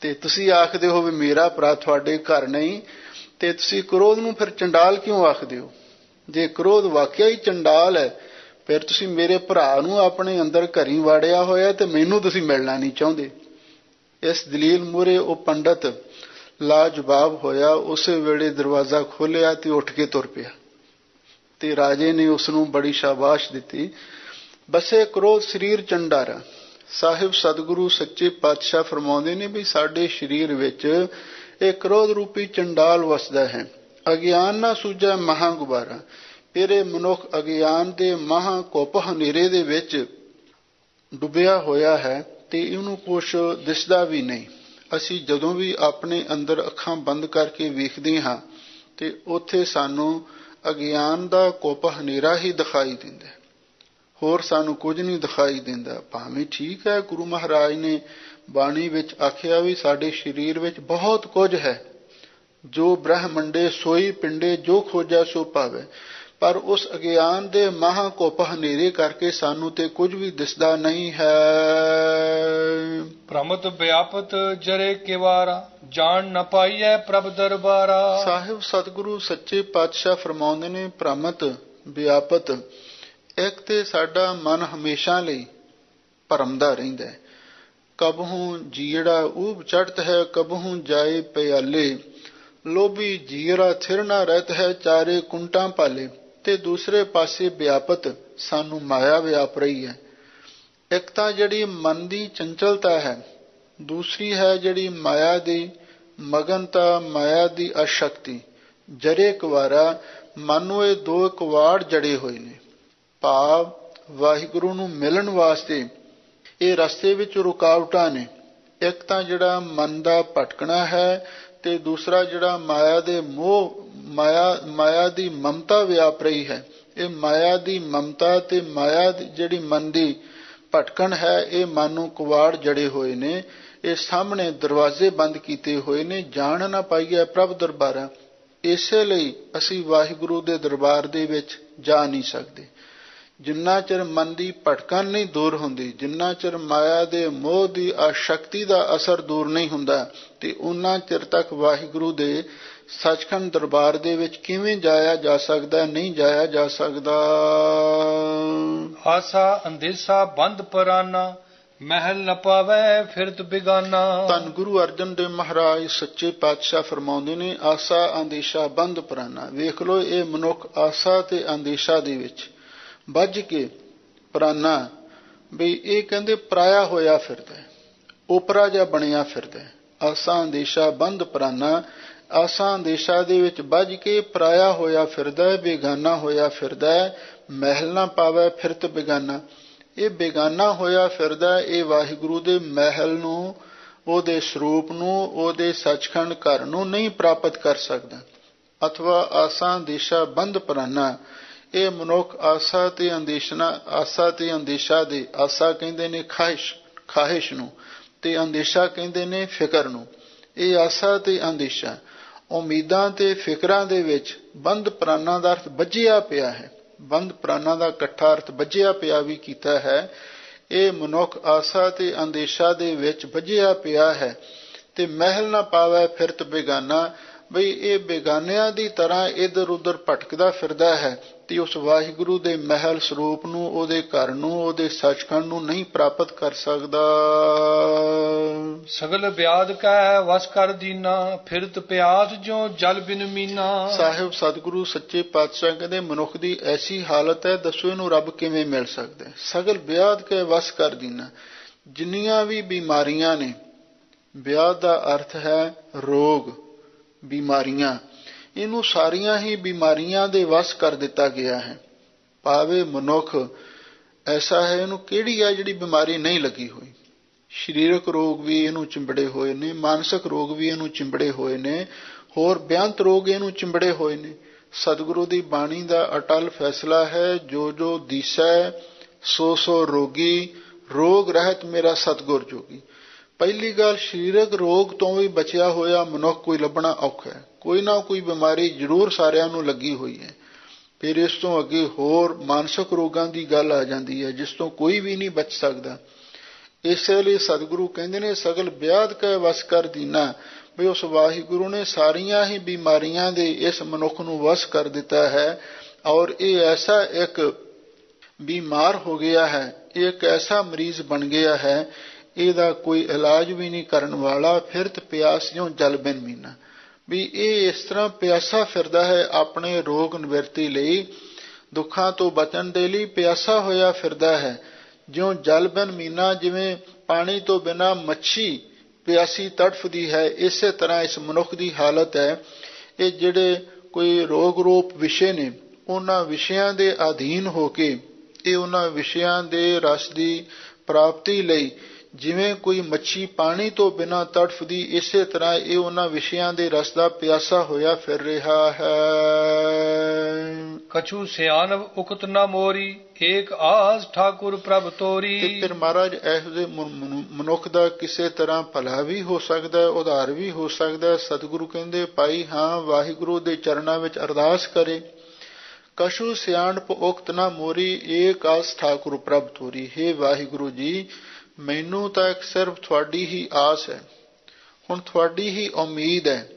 ਤੇ ਤੁਸੀਂ ਆਖਦੇ ਹੋ ਵੀ ਮੇਰਾ ਭਰਾ ਤੁਹਾਡੇ ਘਰ ਨਹੀਂ, ਤੇ ਤੁਸੀਂ ਕ੍ਰੋਧ ਨੂੰ ਫਿਰ ਚੰਡਾਲ ਕਿਉਂ ਆਖਦੇ ਹੋ? ਜੇ ਕ੍ਰੋਧ ਵਾਕਿਆ ਹੀ ਚੰਡਾਲ ਹੈ, ਫਿਰ ਤੁਸੀਂ ਮੇਰੇ ਭਰਾ ਨੂੰ ਆਪਣੇ ਅੰਦਰ ਘਰੀ ਵਾੜਿਆ ਹੋਇਆ ਤੇ ਮੈਨੂੰ ਤੁਸੀਂ ਮਿਲਣਾ ਨਹੀਂ ਚਾਹੁੰਦੇ। ਇਸ ਦਲੀਲ ਮੂਹਰੇ ਉਹ ਪੰਡਤ ਲਾਜਵਾਬ ਹੋਇਆ। ਉਸੇ ਵੇਲੇ ਦਰਵਾਜ਼ਾ ਖੋਲ੍ਹਿਆ ਤੇ ਉੱਠ ਕੇ ਤੁਰ ਪਿਆ, ਤੇ ਰਾਜੇ ਨੇ ਉਸ ਨੂੰ ਬੜੀ ਸ਼ਾਬਾਸ਼ ਦਿੱਤੀ। ਬਸੇ ਕ੍ਰੋਧ ਸਰੀਰ ਚੰਡਾਰਾ। ਸਾਹਿਬ ਸਤਿਗੁਰੂ ਸੱਚੇ ਪਾਤਸ਼ਾਹ ਫਰਮਾਉਂਦੇ ਨੇ ਵੀ ਸਾਡੇ ਸਰੀਰ ਵਿੱਚ ਇਹ ਕ੍ਰੋਧ ਰੂਪੀ ਚੰਡਾਲ ਵਸਦਾ ਹੈ। ਅਗਿਆਨ ਨਾ ਸੂਝੈ ਮਹਾਂ ਗੁਬਾਰਾ। ਫਿਰ ਇਹ ਮਨੁੱਖ ਅਗਿਆਨ ਦੇ ਮਹਾਂ ਕੁੱਪ ਹਨੇਰੇ ਦੇ ਵਿੱਚ ਡੁੱਬਿਆ ਹੋਇਆ ਹੈ ਤੇ ਇਹਨੂੰ ਕੁਛ ਦਿਸਦਾ ਵੀ ਨਹੀਂ। ਅਸੀਂ ਜਦੋਂ ਵੀ ਆਪਣੇ ਅੰਦਰ ਅੱਖਾਂ ਬੰਦ ਕਰਕੇ ਵੇਖਦੇ ਹਾਂ ਤੇ ਉੱਥੇ ਸਾਨੂੰ ਅਗਿਆਨ ਦਾ ਕੁੱਪ ਹਨੇਰਾ ਹੀ ਦਿਖਾਈ ਦਿੰਦਾ, ਹੋਰ ਸਾਨੂੰ ਕੁਝ ਨਹੀਂ ਦਿਖਾਈ ਦਿੰਦਾ। ਭਾਵੇਂ ਠੀਕ ਹੈ, ਗੁਰੂ ਮਹਾਰਾਜ ਨੇ ਬਾਣੀ ਵਿੱਚ ਆਖਿਆ ਵੀ ਸਾਡੇ ਸਰੀਰ ਵਿੱਚ ਬਹੁਤ ਕੁਝ ਹੈ, ਜੋ ਬ੍ਰਹਮੰਡੇ ਸੋਈ ਪਿੰਡੇ, ਜੋ ਖੋਜਾ ਸੋ ਪਾਵੇ, ਪਰ ਉਸ ਅਗਿਆਨ ਦੇ ਮਹਾਂ ਕੁੱਪ ਹਨੇਰੇ ਕਰਕੇ ਸਾਨੂੰ ਤੇ ਕੁਝ ਵੀ ਦਿਸਦਾ ਨਹੀਂ ਹੈ। ਭ੍ਰਮਤ ਵਿਆਪਤ ਜਰੇ ਕਿਵਾਰਾ, ਜਾਣ ਨ ਪਾਈਐ ਪ੍ਰਭ ਦਰਬਾਰਾ। ਸਾਹਿਬ ਸਤਿਗੁਰੂ ਸੱਚੇ ਪਾਤਸ਼ਾਹ ਫਰਮਾਉਂਦੇ ਨੇ, ਭ੍ਰਮਤ ਵਿਆਪਤ, ਇੱਕ ਤੇ ਸਾਡਾ ਮਨ ਹਮੇਸ਼ਾ ਲਈ ਭਰਮਦਾ ਰਹਿੰਦਾ ਹੈ। ਕਬਹੂ ਜੀੜਾ ਊਬ ਚੜ੍ਹਤ ਹੈ, ਕਬਹੂ ਜਾਏ ਪਿਆਲੇ, ਲੋਭੀ ਜੀਰਾ ਥਿਰ ਨਾ ਰਹਿਤ ਹੈ, ਚਾਰੇ ਕੁੰਟਾਂ ਪਾਲੇ। ਤੇ ਦੂਸਰੇ ਪਾਸੇ ਵਿਆਪਤ ਸਾਨੂੰ ਮਾਇਆ ਵਿਆਪ ਰਹੀ ਹੈ। ਇੱਕ ਤਾਂ ਜਿਹੜੀ ਮਨ ਦੀ ਚੰਚਲਤਾ ਹੈ, ਦੂਸਰੀ ਹੈ ਜਿਹੜੀ ਮਾਇਆ ਦੀ ਮਗਨਤਾ, ਮਾਇਆ ਦੀ ਅਸ਼ਕਤੀ। ਜਰੇ ਕੁਵਾਰਾ, ਮਨ ਨੂੰ ਇਹ ਦੋ ਕਵਾੜ ਜੜੇ ਹੋਏ ਨੇ। ਭਾਵ ਵਾਹਿਗੁਰੂ ਨੂੰ ਮਿਲਣ ਵਾਸਤੇ ਇਹ ਰਸਤੇ ਵਿੱਚ ਰੁਕਾਵਟਾਂ ਨੇ। ਇੱਕ ਤਾਂ ਜਿਹੜਾ ਮਨ ਦਾ ਭਟਕਣਾ ਹੈ, ਤੇ ਦੂਸਰਾ ਜਿਹੜਾ ਮਾਇਆ ਦੇ ਮੋਹ, ਮਾਇਆ ਦੀ ਮਮਤਾ ਵਿਆਪ ਰਹੀ ਹੈ। ਇਹ ਮਾਇਆ ਦੀ ਮਮਤਾ ਤੇ ਮਾਇਆ ਦੀ ਜਿਹੜੀ ਮਨ ਦੀ ਭਟਕਣ ਹੈ, ਇਹ ਮਨ ਨੂੰ ਕੁਵਾੜ ਜੜੇ ਹੋਏ ਨੇ। ਇਹ ਸਾਹਮਣੇ ਦਰਵਾਜ਼ੇ ਬੰਦ ਕੀਤੇ ਹੋਏ ਨੇ, ਜਾਣ ਨਾ ਪਾਈਏ ਪ੍ਰਭ ਦਰਬਾਰਾ। ਇਸੇ ਲਈ ਅਸੀਂ ਵਾਹਿਗੁਰੂ ਦੇ ਦਰਬਾਰ ਦੇ ਵਿੱਚ ਜਾ ਨਹੀਂ ਸਕਦੇ। ਜਿੰਨਾ ਚਿਰ ਮਨ ਦੀ ਭਟਕਣ ਨਹੀਂ ਦੂਰ ਹੁੰਦੀ, ਜਿੰਨਾ ਚਿਰ ਮਾਇਆ ਦੇ ਮੋਹ ਦੀ ਆਸ਼ਕਤੀ ਦਾ ਅਸਰ ਦੂਰ ਨਹੀਂ ਹੁੰਦਾ, ਤੇ ਉਨਾ ਚਿਰ ਤੱਕ ਵਾਹਿਗੁਰੂ ਦੇ ਸੱਚਖੰਡ ਦਰਬਾਰ ਦੇ ਵਿੱਚ ਕਿਵੇਂ ਜਾਇਆ ਜਾ ਸਕਦਾ? ਨਹੀਂ ਜਾਇਆ ਜਾ ਸਕਦਾ। ਆਸਾ ਅੰਦੇਸਾ ਬੰਦ ਪਰਾਨਾ, ਮਹਿਲ ਨ ਪਾਵੈ ਫਿਰਤ ਬਿਗਾਨਾ। ਧੰਨ ਗੁਰੂ ਅਰਜਨ ਦੇਵ ਮਹਾਰਾਜ ਸੱਚੇ ਪਾਤਸ਼ਾਹ ਫਰਮਾਉਂਦੇ ਨੇ, ਆਸਾ ਅੰਦੇਸ਼ਾ ਬੰਦ ਪਰਾਨਾ। ਵੇਖ ਲੋ, ਇਹ ਮਨੁੱਖ ਆਸਾ ਤੇ ਅੰਦੇਸ਼ਾ ਦੇ ਵਿੱਚ ਬੱਝ ਕੇ ਪ੍ਰਾਨਾ, ਵੀ ਇਹ ਕਹਿੰਦੇ ਪਰਾਇਆ ਹੋਇਆ ਫਿਰਦਾ, ਓਪਰਾ ਜਿਹਾ ਬਣਿਆ ਫਿਰਦਾ। ਆਸਾ ਅੰਦੇਸ਼ਾ ਬੰਦ ਪ੍ਰਾਨਾ, ਆਸਾ ਅੰਦੇਸ਼ਾ ਦੇ ਵਿੱਚ ਬੱਝ ਕੇ ਪਰਾਇਆ ਹੋਇਆ ਫਿਰਦਾ, ਬੇਗਾਨਾ ਹੋਇਆ ਫਿਰਦਾ। ਮਹਿਲ ਨਾ ਪਾਵੈ ਫਿਰਤ ਬੇਗਾਨਾ, ਇਹ ਬੇਗਾਨਾ ਹੋਇਆ ਫਿਰਦਾ, ਇਹ ਵਾਹਿਗੁਰੂ ਦੇ ਮਹਿਲ ਨੂੰ, ਉਹਦੇ ਸਰੂਪ ਨੂੰ, ਉਹਦੇ ਸੱਚਖੰਡ ਘਰ ਨੂੰ ਨਹੀਂ ਪ੍ਰਾਪਤ ਕਰ ਸਕਦਾ। ਅਥਵਾ ਆਸਾ ਅੰਦੇਸ਼ਾ ਬੰਦ ਪ੍ਰਾਨਾ, ਇਹ ਮਨੁੱਖ ਆਸਾ ਤੇ ਅੰਦੇਸ਼ਾ ਦੇ, ਆਸਾ ਕਹਿੰਦੇ ਨੇ ਖਾਹਿਸ਼ ਨੂੰ, ਤੇ ਅੰਦੇਸ਼ਾ ਕਹਿੰਦੇ ਨੇ ਫਿਕਰ ਨੂੰ। ਇਹ ਆਸਾ ਤੇ ਅੰਦੇਸ਼ਾ, ਉਮੀਦਾਂ ਤੇ ਫਿਕਰਾਂ ਦੇ ਵਿੱਚ ਬੰਦ ਪ੍ਰਾਨਾਂ ਦਾ ਅਰਥ ਬੱਝਿਆ ਪਿਆ ਹੈ। ਬੰਦ ਪ੍ਰਾਨਾਂ ਦਾ ਇਕੱਠਾ ਅਰਥ ਬੱਝਿਆ ਪਿਆ ਵੀ ਕੀਤਾ ਹੈ। ਇਹ ਮਨੁੱਖ ਆਸਾ ਤੇ ਅੰਦੇਸ਼ਾ ਦੇ ਵਿੱਚ ਬੱਝਿਆ ਪਿਆ ਹੈ ਤੇ ਮਹਿਲ ਨਾ ਪਾਵੈ ਫਿਰਤ ਬੇਗਾਨਾ, ਬਈ ਇਹ ਬੇਗਾਨਿਆਂ ਦੀ ਤਰ੍ਹਾਂ ਇੱਧਰ ਉੱਧਰ ਭਟਕਦਾ ਫਿਰਦਾ ਹੈ ਤੇ ਉਸ ਵਾਹਿਗੁਰੂ ਦੇ ਮਹਿਲ ਸਰੂਪ ਨੂੰ, ਉਹਦੇ ਘਰ ਨੂੰ, ਉਹਦੇ ਸੱਚਖੰਡ ਨੂੰ ਨਹੀਂ ਪ੍ਰਾਪਤ ਕਰ ਸਕਦਾ। ਸਗਲ ਬਿਆਦ ਕੈ ਵਸ ਕਰ ਦੀਨਾ, ਫਿਰਤ ਪਿਆਸ ਜੋ ਜਲ ਬਿਨ ਮੀਨਾ। ਸਾਹਿਬ ਸਤਿਗੁਰੂ ਸੱਚੇ ਪਾਤਸ਼ਾਹ ਕਹਿੰਦੇ ਮਨੁੱਖ ਦੀ ਐਸੀ ਹਾਲਤ ਹੈ, ਦੱਸੋ ਇਹਨੂੰ ਰੱਬ ਕਿਵੇਂ ਮਿਲ ਸਕਦਾ। ਸਗਲ ਬਿਆਦ ਕੈ ਵਸ ਕਰ ਦੀਨਾ, ਜਿੰਨੀਆਂ ਵੀ ਬਿਮਾਰੀਆਂ ਨੇ, ਬਿਆਦ ਦਾ ਅਰਥ ਹੈ ਰੋਗ, ਬਿਮਾਰੀਆਂ, ਇਹਨੂੰ ਸਾਰੀਆਂ ਹੀ ਬਿਮਾਰੀਆਂ ਦੇ ਵਸ ਕਰ ਦਿੱਤਾ ਗਿਆ ਹੈ। ਭਾਵੇਂ ਮਨੁੱਖ ਐਸਾ ਹੈ, ਇਹਨੂੰ ਕਿਹੜੀ ਹੈ ਜਿਹੜੀ ਬਿਮਾਰੀ ਨਹੀਂ ਲੱਗੀ ਹੋਈ। ਸਰੀਰਕ ਰੋਗ ਵੀ ਇਹਨੂੰ ਚਿੰਬੜੇ ਹੋਏ ਨੇ, ਮਾਨਸਿਕ ਰੋਗ ਵੀ ਇਹਨੂੰ ਚਿੰਬੜੇ ਹੋਏ ਨੇ, ਹੋਰ ਬੇਅੰਤ ਰੋਗ ਇਹਨੂੰ ਚਿੰਬੜੇ ਹੋਏ ਨੇ। ਸਤਿਗੁਰੂ ਦੀ ਬਾਣੀ ਦਾ ਅਟਲ ਫੈਸਲਾ ਹੈ, ਜੋ ਜੋ ਦੀਸੈ ਸੋ ਸੋ ਰੋਗੀ, ਰੋਗ ਰਹਿਤ ਮੇਰਾ ਸਤਿਗੁਰ ਜੋਗੀ। ਪਹਿਲੀ ਗੱਲ, ਸਰੀਰਕ ਰੋਗ ਤੋਂ ਵੀ ਬਚਿਆ ਹੋਇਆ ਮਨੁੱਖ ਕੋਈ ਲੱਭਣਾ ਔਖਾ ਹੈ। ਕੋਈ ਨਾ ਕੋਈ ਬਿਮਾਰੀ ਜ਼ਰੂਰ ਸਾਰਿਆਂ ਨੂੰ ਲੱਗੀ ਹੋਈ ਹੈ। ਫਿਰ ਇਸ ਤੋਂ ਅੱਗੇ ਹੋਰ ਮਾਨਸਿਕ ਰੋਗਾਂ ਦੀ ਗੱਲ ਆ ਜਾਂਦੀ ਹੈ, ਜਿਸ ਤੋਂ ਕੋਈ ਵੀ ਨਹੀਂ ਬਚ ਸਕਦਾ। ਇਸੇ ਲਈ ਸਤਿਗੁਰੂ ਕਹਿੰਦੇ ਨੇ ਸਗਲ ਬਿਆਦ ਕੈ ਵਸ ਕਰ ਦੀਨਾ, ਵੀ ਉਸ ਵਾਹਿਗੁਰੂ ਨੇ ਸਾਰੀਆਂ ਹੀ ਬਿਮਾਰੀਆਂ ਦੇ ਇਸ ਮਨੁੱਖ ਨੂੰ ਵਸ ਕਰ ਦਿੱਤਾ ਹੈ। ਔਰ ਇਹ ਐਸਾ ਇੱਕ ਬਿਮਾਰ ਹੋ ਗਿਆ ਹੈ, ਇਹ ਇੱਕ ਐਸਾ ਮਰੀਜ਼ ਬਣ ਗਿਆ ਹੈ, ਇਹਦਾ ਕੋਈ ਇਲਾਜ ਵੀ ਨਹੀਂ ਕਰਨ ਵਾਲਾ। ਫਿਰਤ ਪਿਆਸ ਜਿਉਂ ਜਲ ਬਿਨ ਮੀਨਾ, ਵੀ ਇਹ ਇਸ ਤਰ੍ਹਾਂ ਪਿਆਸਾ ਫਿਰਦਾ ਹੈ, ਆਪਣੇ ਰੋਗ ਨਿਵਰਤੀ ਲਈ, ਦੁੱਖਾਂ ਤੋਂ ਬਚਣ ਦੇ ਲਈ ਪਿਆਸਾ ਹੋਇਆ ਫਿਰਦਾ ਹੈ। ਜਿਉਂ ਜਲ ਬਿਨ ਮੀਨਾ, ਜਿਵੇਂ ਪਾਣੀ ਤੋਂ ਬਿਨਾਂ ਮੱਛੀ ਪਿਆਸੀ ਤੜਫਦੀ ਹੈ, ਇਸੇ ਤਰ੍ਹਾਂ ਇਸ ਮਨੁੱਖ ਦੀ ਹਾਲਤ ਹੈ। ਇਹ ਜਿਹੜੇ ਕੋਈ ਰੋਗ ਰੂਪ ਵਿਸ਼ੇ ਨੇ, ਉਹਨਾਂ ਵਿਸ਼ਿਆਂ ਦੇ ਅਧੀਨ ਹੋ ਕੇ, ਇਹ ਉਹਨਾਂ ਵਿਸ਼ਿਆਂ ਦੇ ਰਸ ਦੀ ਪ੍ਰਾਪਤੀ ਲਈ ਜਿਵੇਂ ਕੋਈ ਮੱਛੀ ਪਾਣੀ ਤੋਂ ਬਿਨਾਂ ਤੜਫਦੀ, ਇਸੇ ਤਰ੍ਹਾਂ ਇਹ ਉਹਨਾਂ ਵਿਸ਼ਿਆਂ ਦੇ ਰਸ ਦਾ ਪਿਆਸਾ ਹੋਇਆ ਫਿਰ ਰਿਹਾ ਹੈ। ਕਛੂ ਸਿਆਣਵ ਉਕਤ ਨਾ ਮੋਰੀ, ਏਕ ਆਸ ਠਾਕੁਰ ਪ੍ਰਭ ਤੋਰੀ। ਤੇ ਫਿਰ ਮਹਾਰਾਜ ਇਹੋ ਜਿਹੇ ਮਨੁੱਖ ਦਾ ਕਿਸੇ ਤਰ੍ਹਾਂ ਭਲਾ ਵੀ ਹੋ ਸਕਦਾ, ਉਧਾਰ ਵੀ ਹੋ ਸਕਦਾ। ਸਤਿਗੁਰੂ ਕਹਿੰਦੇ ਭਾਈ ਹਾਂ ਵਾਹਿਗੁਰੂ ਦੇ ਚਰਨਾਂ ਵਿੱਚ ਅਰਦਾਸ ਕਰੇ। ਕਛੂ ਸਿਆਣਪ ਉਕਤ ਨਾ ਮੋਰੀ, ਏਕ ਆਸ ਠਾਕੁਰ ਪ੍ਰਭ ਤੋਰੀ। ਹੇ ਵਾਹਿਗੁਰੂ ਜੀ, ਮੈਨੂੰ ਤਾਂ ਇੱਕ ਸਿਰਫ ਤੁਹਾਡੀ ਹੀ ਆਸ ਹੈ, ਹੁਣ ਤੁਹਾਡੀ ਹੀ ਉਮੀਦ ਹੈ।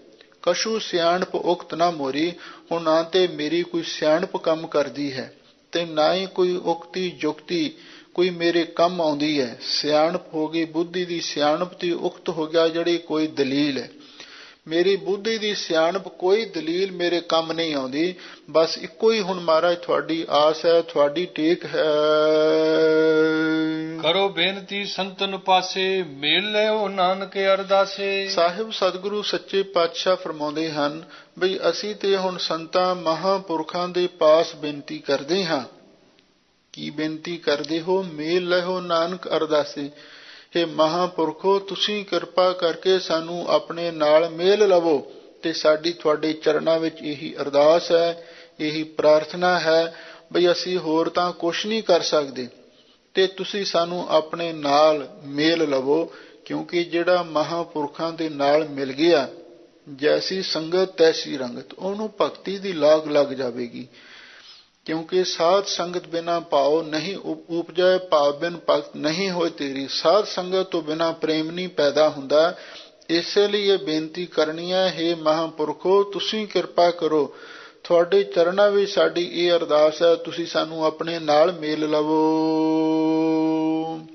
ਕਛੂ ਸਿਆਣਪ ਉਕਤ ਨਾ ਮੋਰੀ, ਹੁਣ ਨਾ ਤੇ ਮੇਰੀ ਕੋਈ ਸਿਆਣਪ ਕੰਮ ਕਰਦੀ ਹੈ ਤੇ ਨਾ ਹੀ ਕੋਈ ਉਕਤੀ ਜੁਗਤੀ ਕੋਈ ਮੇਰੇ ਕੰਮ ਆਉਂਦੀ ਹੈ। ਸਿਆਣਪ ਹੋ ਗਈ ਬੁੱਧੀ ਦੀ ਸਿਆਣਪ, ਤੇ ਉਕਤ ਹੋ ਗਿਆ ਜਿਹੜੀ ਕੋਈ ਦਲੀਲ ਹੈ। ਮੇਰੀ ਬੁੱਧੀ ਦੀ ਸਿਆਣਪ ਕੋਈ ਦਲੀਲ ਮੇਰੇ ਕੰਮ ਨਹੀਂ ਆਉਂਦੀ। ਬਸ ਇੱਕੋ ਹੀ ਹੁਣ ਮਹਾਰਾਜ ਤੁਹਾਡੀ ਆਸ ਹੈ, ਤੁਹਾਡੀ ਟੇਕ ਹੈ। ਕਰੋ ਬੇਨਤੀ ਸੰਤਨ ਪਾਸੇ, ਮੇਲ ਲਿਓ ਨਾਨਕ ਅਰਦਾਸੇ। ਸਾਹਿਬ ਸਤਿਗੁਰੂ ਸੱਚੇ ਪਾਤਸ਼ਾਹ ਫਰਮਾਉਂਦੇ ਹਨ ਬਈ ਅਸੀਂ ਤੇ ਹੁਣ ਸੰਤਾਂ ਮਹਾਂਪੁਰਖਾਂ ਦੇ ਪਾਸ ਬੇਨਤੀ ਕਰਦੇ ਹਾਂ। ਕੀ ਬੇਨਤੀ ਕਰਦੇ ਹੋ? ਮੇਲ ਲਿਓ ਨਾਨਕ ਅਰਦਾਸੇ। ਹੇ ਮਹਾਂਪੁਰਖੋ, ਤੁਸੀਂ ਕਿਰਪਾ ਕਰਕੇ ਸਾਨੂੰ ਆਪਣੇ ਨਾਲ ਮੇਲ ਲਵੋ। ਤੇ ਸਾਡੀ ਤੁਹਾਡੇ ਚਰਨਾਂ ਵਿੱਚ ਇਹੀ ਅਰਦਾਸ ਹੈ, ਇਹੀ ਪ੍ਰਾਰਥਨਾ ਹੈ ਬਈ ਅਸੀਂ ਹੋਰ ਤਾਂ ਕੁਛ ਨਹੀਂ ਕਰ ਸਕਦੇ, ਤੇ ਤੁਸੀਂ ਸਾਨੂੰ ਆਪਣੇ ਨਾਲ ਮੇਲ ਲਵੋ। ਕਿਉਂਕਿ ਜਿਹੜਾ ਮਹਾਂਪੁਰਖਾਂ ਦੇ ਨਾਲ ਮਿਲ ਗਿਆ, ਜੈਸੀ ਸੰਗਤ ਤੈਸੀ ਰੰਗਤ, ਉਹਨੂੰ ਭਗਤੀ ਦੀ ਲਾਗ ਲੱਗ ਜਾਵੇਗੀ। ਕਿਉਂਕਿ ਸਾਧ ਸੰਗਤ ਬਿਨਾ ਭਾਵ ਨਹੀਂ ਉਪਜੈ, ਭਾਵ ਬਿਨ ਭਗਤ ਨਹੀਂ ਹੋਏ ਤੇਰੀ। ਸਾਧ ਸੰਗਤ ਤੋਂ ਬਿਨਾ ਪ੍ਰੇਮ ਨਹੀਂ ਪੈਦਾ ਹੁੰਦਾ। ਇਸੇ ਲਈ ਇਹ ਬੇਨਤੀ ਕਰਨੀ ਹੈ, ਹੇ ਮਹਾਂਪੁਰਖੋ ਤੁਸੀਂ ਕਿਰਪਾ ਕਰੋ। ਤੁਹਾਡੇ ਚਰਨਾਂ ਵਿੱਚ ਸਾਡੀ ਇਹ ਅਰਦਾਸ ਹੈ, ਤੁਸੀਂ ਸਾਨੂੰ ਆਪਣੇ ਨਾਲ ਮੇਲ ਲਵੋ।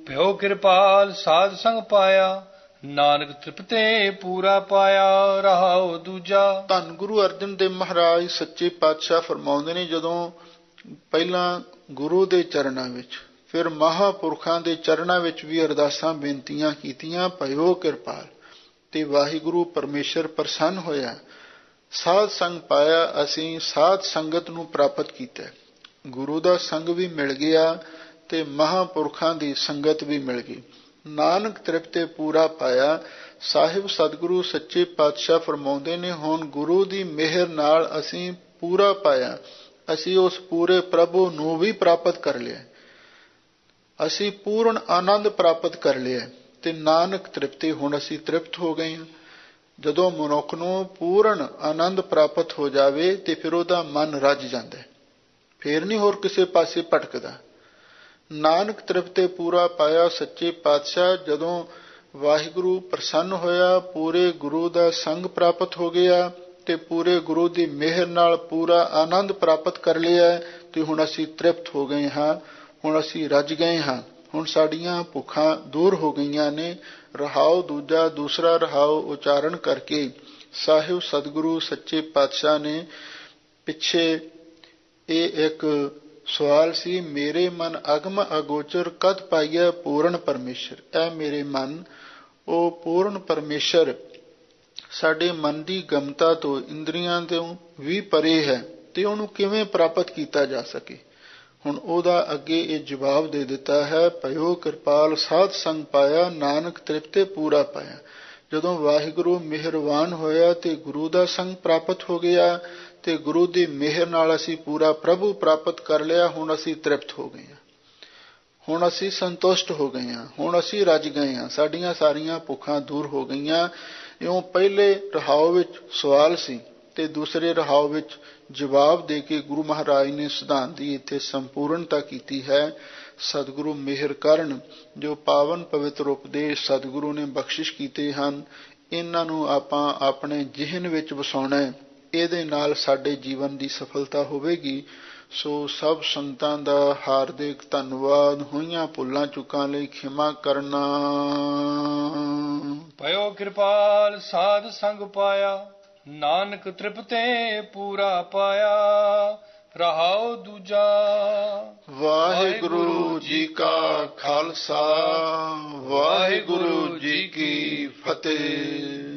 ਭਇਓ ਕਿਰਪਾਲ ਸਾਧ ਸੰਗ ਪਾਇਆ, ਨਾਨਕ ਤ੍ਰਿਪਤੇ ਪੂਰਾ ਪਾਇਆ। ਰਹਾਉ ਦੂਜਾ। ਧੰਨ ਗੁਰੂ ਅਰਜਨ ਦੇਵ ਮਹਾਰਾਜ ਸੱਚੇ ਪਾਤਸ਼ਾਹ ਫਰਮਾਉਂਦੇ ਨੇ, ਜਦੋਂ ਪਹਿਲਾਂ ਗੁਰੂ ਦੇ ਚਰਨਾਂ ਵਿੱਚ, ਫਿਰ ਮਹਾਂਪੁਰਖਾਂ ਦੇ ਚਰਨਾਂ ਵਿੱਚ ਵੀ ਅਰਦਾਸਾਂ ਬੇਨਤੀਆਂ ਕੀਤੀਆਂ, ਭਇਓ ਕਿਰਪਾਲ। ਤੇ ਵਾਹਿਗੁਰੂ ਪਰਮੇਸ਼ਰ ਪ੍ਰਸੰਨ ਹੋਇਆ, ਸਾਧ ਸੰਗ ਪਾਇਆ। ਅਸੀਂ ਸਾਧ ਸੰਗਤ ਨੂੰ ਪ੍ਰਾਪਤ ਕੀਤਾ, ਗੁਰੂ ਦਾ ਸੰਗ ਵੀ ਮਿਲ ਗਿਆ ਤੇ ਮਹਾਂਪੁਰਖਾਂ ਦੀ ਸੰਗਤ ਵੀ ਮਿਲ ਗਈ। ਨਾਨਕ ਤ੍ਰਿਪਤੇ ਪੂਰਾ ਪਾਇਆ। ਸਾਹਿਬ ਸਤਿਗੁਰੂ ਸੱਚੇ ਪਾਤਸ਼ਾਹ ਫਰਮਾਉਂਦੇ ਨੇ, ਹੁਣ ਗੁਰੂ ਦੀ ਮਿਹਰ ਨਾਲ ਅਸੀਂ ਪੂਰਾ ਪਾਇਆ। ਅਸੀਂ ਉਸ ਪੂਰੇ ਪ੍ਰਭੂ ਨੂੰ ਵੀ ਪ੍ਰਾਪਤ ਕਰ ਲਿਆ, ਅਸੀਂ ਪੂਰਨ ਆਨੰਦ ਪ੍ਰਾਪਤ ਕਰ ਲਿਆ। ਤੇ ਨਾਨਕ ਤ੍ਰਿਪਤੇ, ਹੁਣ ਅਸੀਂ ਤ੍ਰਿਪਤ ਹੋ ਗਏ ਹਾਂ। ਜਦੋਂ ਮਨੁੱਖ ਨੂੰ ਪੂਰਨ ਆਨੰਦ ਪ੍ਰਾਪਤ ਹੋ ਜਾਵੇ ਤੇ ਫਿਰ ਉਹਦਾ ਮਨ ਰੱਜ ਜਾਂਦਾ ਹੈ, ਫੇਰ ਨਹੀਂ ਹੋਰ ਕਿਸੇ ਪਾਸੇ ਭਟਕਦਾ। ਨਾਨਕ ਤ੍ਰਿਪਤੇ ਪੂਰਾ ਪਾਇਆ ਸੱਚੇ ਪਾਤਸ਼ਾਹ, ਜਦੋਂ ਵਾਹਿਗੁਰੂ ਪ੍ਰਸੰਨ ਹੋਇਆ, ਪੂਰੇ ਗੁਰੂ ਦਾ ਸੰਗ ਪ੍ਰਾਪਤ ਹੋ ਗਿਆ ਤੇ ਪੂਰੇ ਗੁਰੂ ਦੀ ਮਿਹਰ ਨਾਲ ਪੂਰਾ ਆਨੰਦ ਪ੍ਰਾਪਤ ਕਰ ਲਿਆ ਤੇ ਹੁਣ ਅਸੀਂ ਤ੍ਰਿਪਤ ਹੋ ਗਏ ਹਾਂ, ਹੁਣ ਅਸੀਂ ਰੱਜ ਗਏ ਹਾਂ, ਹੁਣ ਸਾਡੀਆਂ ਭੁੱਖਾਂ ਦੂਰ ਹੋ ਗਈਆਂ ਨੇ। ਰਹਾਉ ਦੂਸਰਾ ਰਹਾਉ ਉਚਾਰਨ ਕਰਕੇ ਸਾਹਿਬ ਸਤਿਗੁਰੂ ਸੱਚੇ ਪਾਤਸ਼ਾਹ ਨੇ ਪਿੱਛੇ ਇਹ ਇੱਕ ਸਵਾਲ ਸੀ, ਮੇਰੇ ਮਨ ਅਗਮ ਅਗੋਚਰ ਕਦ ਪਾਈਐ ਪੂਰਨ ਪਰਮੇਸ਼ਰ। ਇਹ ਮੇਰੇ ਮਨ ਉਹ ਪੂਰਨ ਪਰਮੇਸ਼ਰ ਸਾਡੇ ਮਨ ਦੀ ਗਮਤਾ ਤੋਂ, ਇੰਦਰੀਆਂ ਤੋਂ ਵੀ ਪਰੇ ਹੈ ਤੇ ਉਹਨੂੰ ਕਿਵੇਂ ਪ੍ਰਾਪਤ ਕੀਤਾ ਜਾ ਸਕੇ। ਹੁਣ ਉਹਦਾ ਅੱਗੇ ਇਹ ਜਵਾਬ ਦੇ ਦਿੱਤਾ ਹੈ, ਭਇਓ ਕਿਰਪਾਲ ਸਾਧ ਸੰਗ ਪਾਇਆ, ਨਾਨਕ ਤ੍ਰਿਪਤੇ ਪੂਰਾ ਪਾਇਆ। ਜਦੋਂ ਵਾਹਿਗੁਰੂ ਮਿਹਰਬਾਨ ਹੋਇਆ ਤੇ ਗੁਰੂ ਦਾ ਸੰਗ ਪ੍ਰਾਪਤ ਹੋ ਗਿਆ ਤੇ ਗੁਰੂ ਦੀ ਮਿਹਰ ਨਾਲ ਅਸੀਂ ਪੂਰਾ ਪ੍ਰਭੂ ਪ੍ਰਾਪਤ ਕਰ ਲਿਆ। ਹੁਣ ਅਸੀਂ ਤ੍ਰਿਪਤ ਹੋ ਗਏ ਹਾਂ, ਹੁਣ ਅਸੀਂ ਸੰਤੁਸ਼ਟ ਹੋ ਗਏ ਹਾਂ, ਹੁਣ ਅਸੀਂ ਰੱਜ ਗਏ ਹਾਂ, ਸਾਡੀਆਂ ਸਾਰੀਆਂ ਭੁੱਖਾਂ ਦੂਰ ਹੋ ਗਈਆਂ। ਇਉਂ ਪਹਿਲੇ ਰਹਾਉ ਵਿੱਚ ਸਵਾਲ ਸੀ ਤੇ ਦੂਸਰੇ ਰਹਾਉ ਵਿੱਚ ਜਵਾਬ ਦੇ ਕੇ ਗੁਰੂ ਮਹਾਰਾਜ ਨੇ ਸਿਧਾਂਤ ਦੀ ਇੱਥੇ ਸੰਪੂਰਨਤਾ ਕੀਤੀ ਹੈ। ਸਤਿਗੁਰੂ ਮਿਹਰ ਕਰਨ, ਜੋ ਪਾਵਨ ਪਵਿੱਤਰ ਉਪਦੇਸ਼ ਸਤਿਗੁਰੂ ਨੇ ਬਖਸ਼ਿਸ਼ ਕੀਤੇ ਹਨ, ਇਹਨਾਂ ਨੂੰ ਆਪਾਂ ਆਪਣੇ ਜ਼ਿਹਨ ਵਿੱਚ ਵਸਾਉਣਾ ਹੈ, ਇਹਦੇ ਨਾਲ ਸਾਡੇ ਜੀਵਨ ਦੀ ਸਫਲਤਾ ਹੋਵੇਗੀ। ਸੋ ਸਭ ਸੰਤਾਂ ਦਾ ਹਾਰਦਿਕ ਧੰਨਵਾਦ। ਹੋਈਆਂ ਭੁੱਲਾਂ ਚੁੱਕਾਂ ਲਈ ਖਿਮਾ ਕਰਨਾ। ਭਇਓ ਕਿਰਪਾਲ ਸਾਧ ਸੰਗ ਪਾਇਆ, ਨਾਨਕ ਤ੍ਰਿਪਤੇ ਪੂਰਾ ਪਾਇਆ। ਰਹਾਉ ਦੂਜਾ। ਵਾਹਿਗੁਰੂ ਜੀ ਕਾ ਖਾਲਸਾ, ਵਾਹਿਗੁਰੂ ਜੀ ਕੀ ਫਤਿਹ।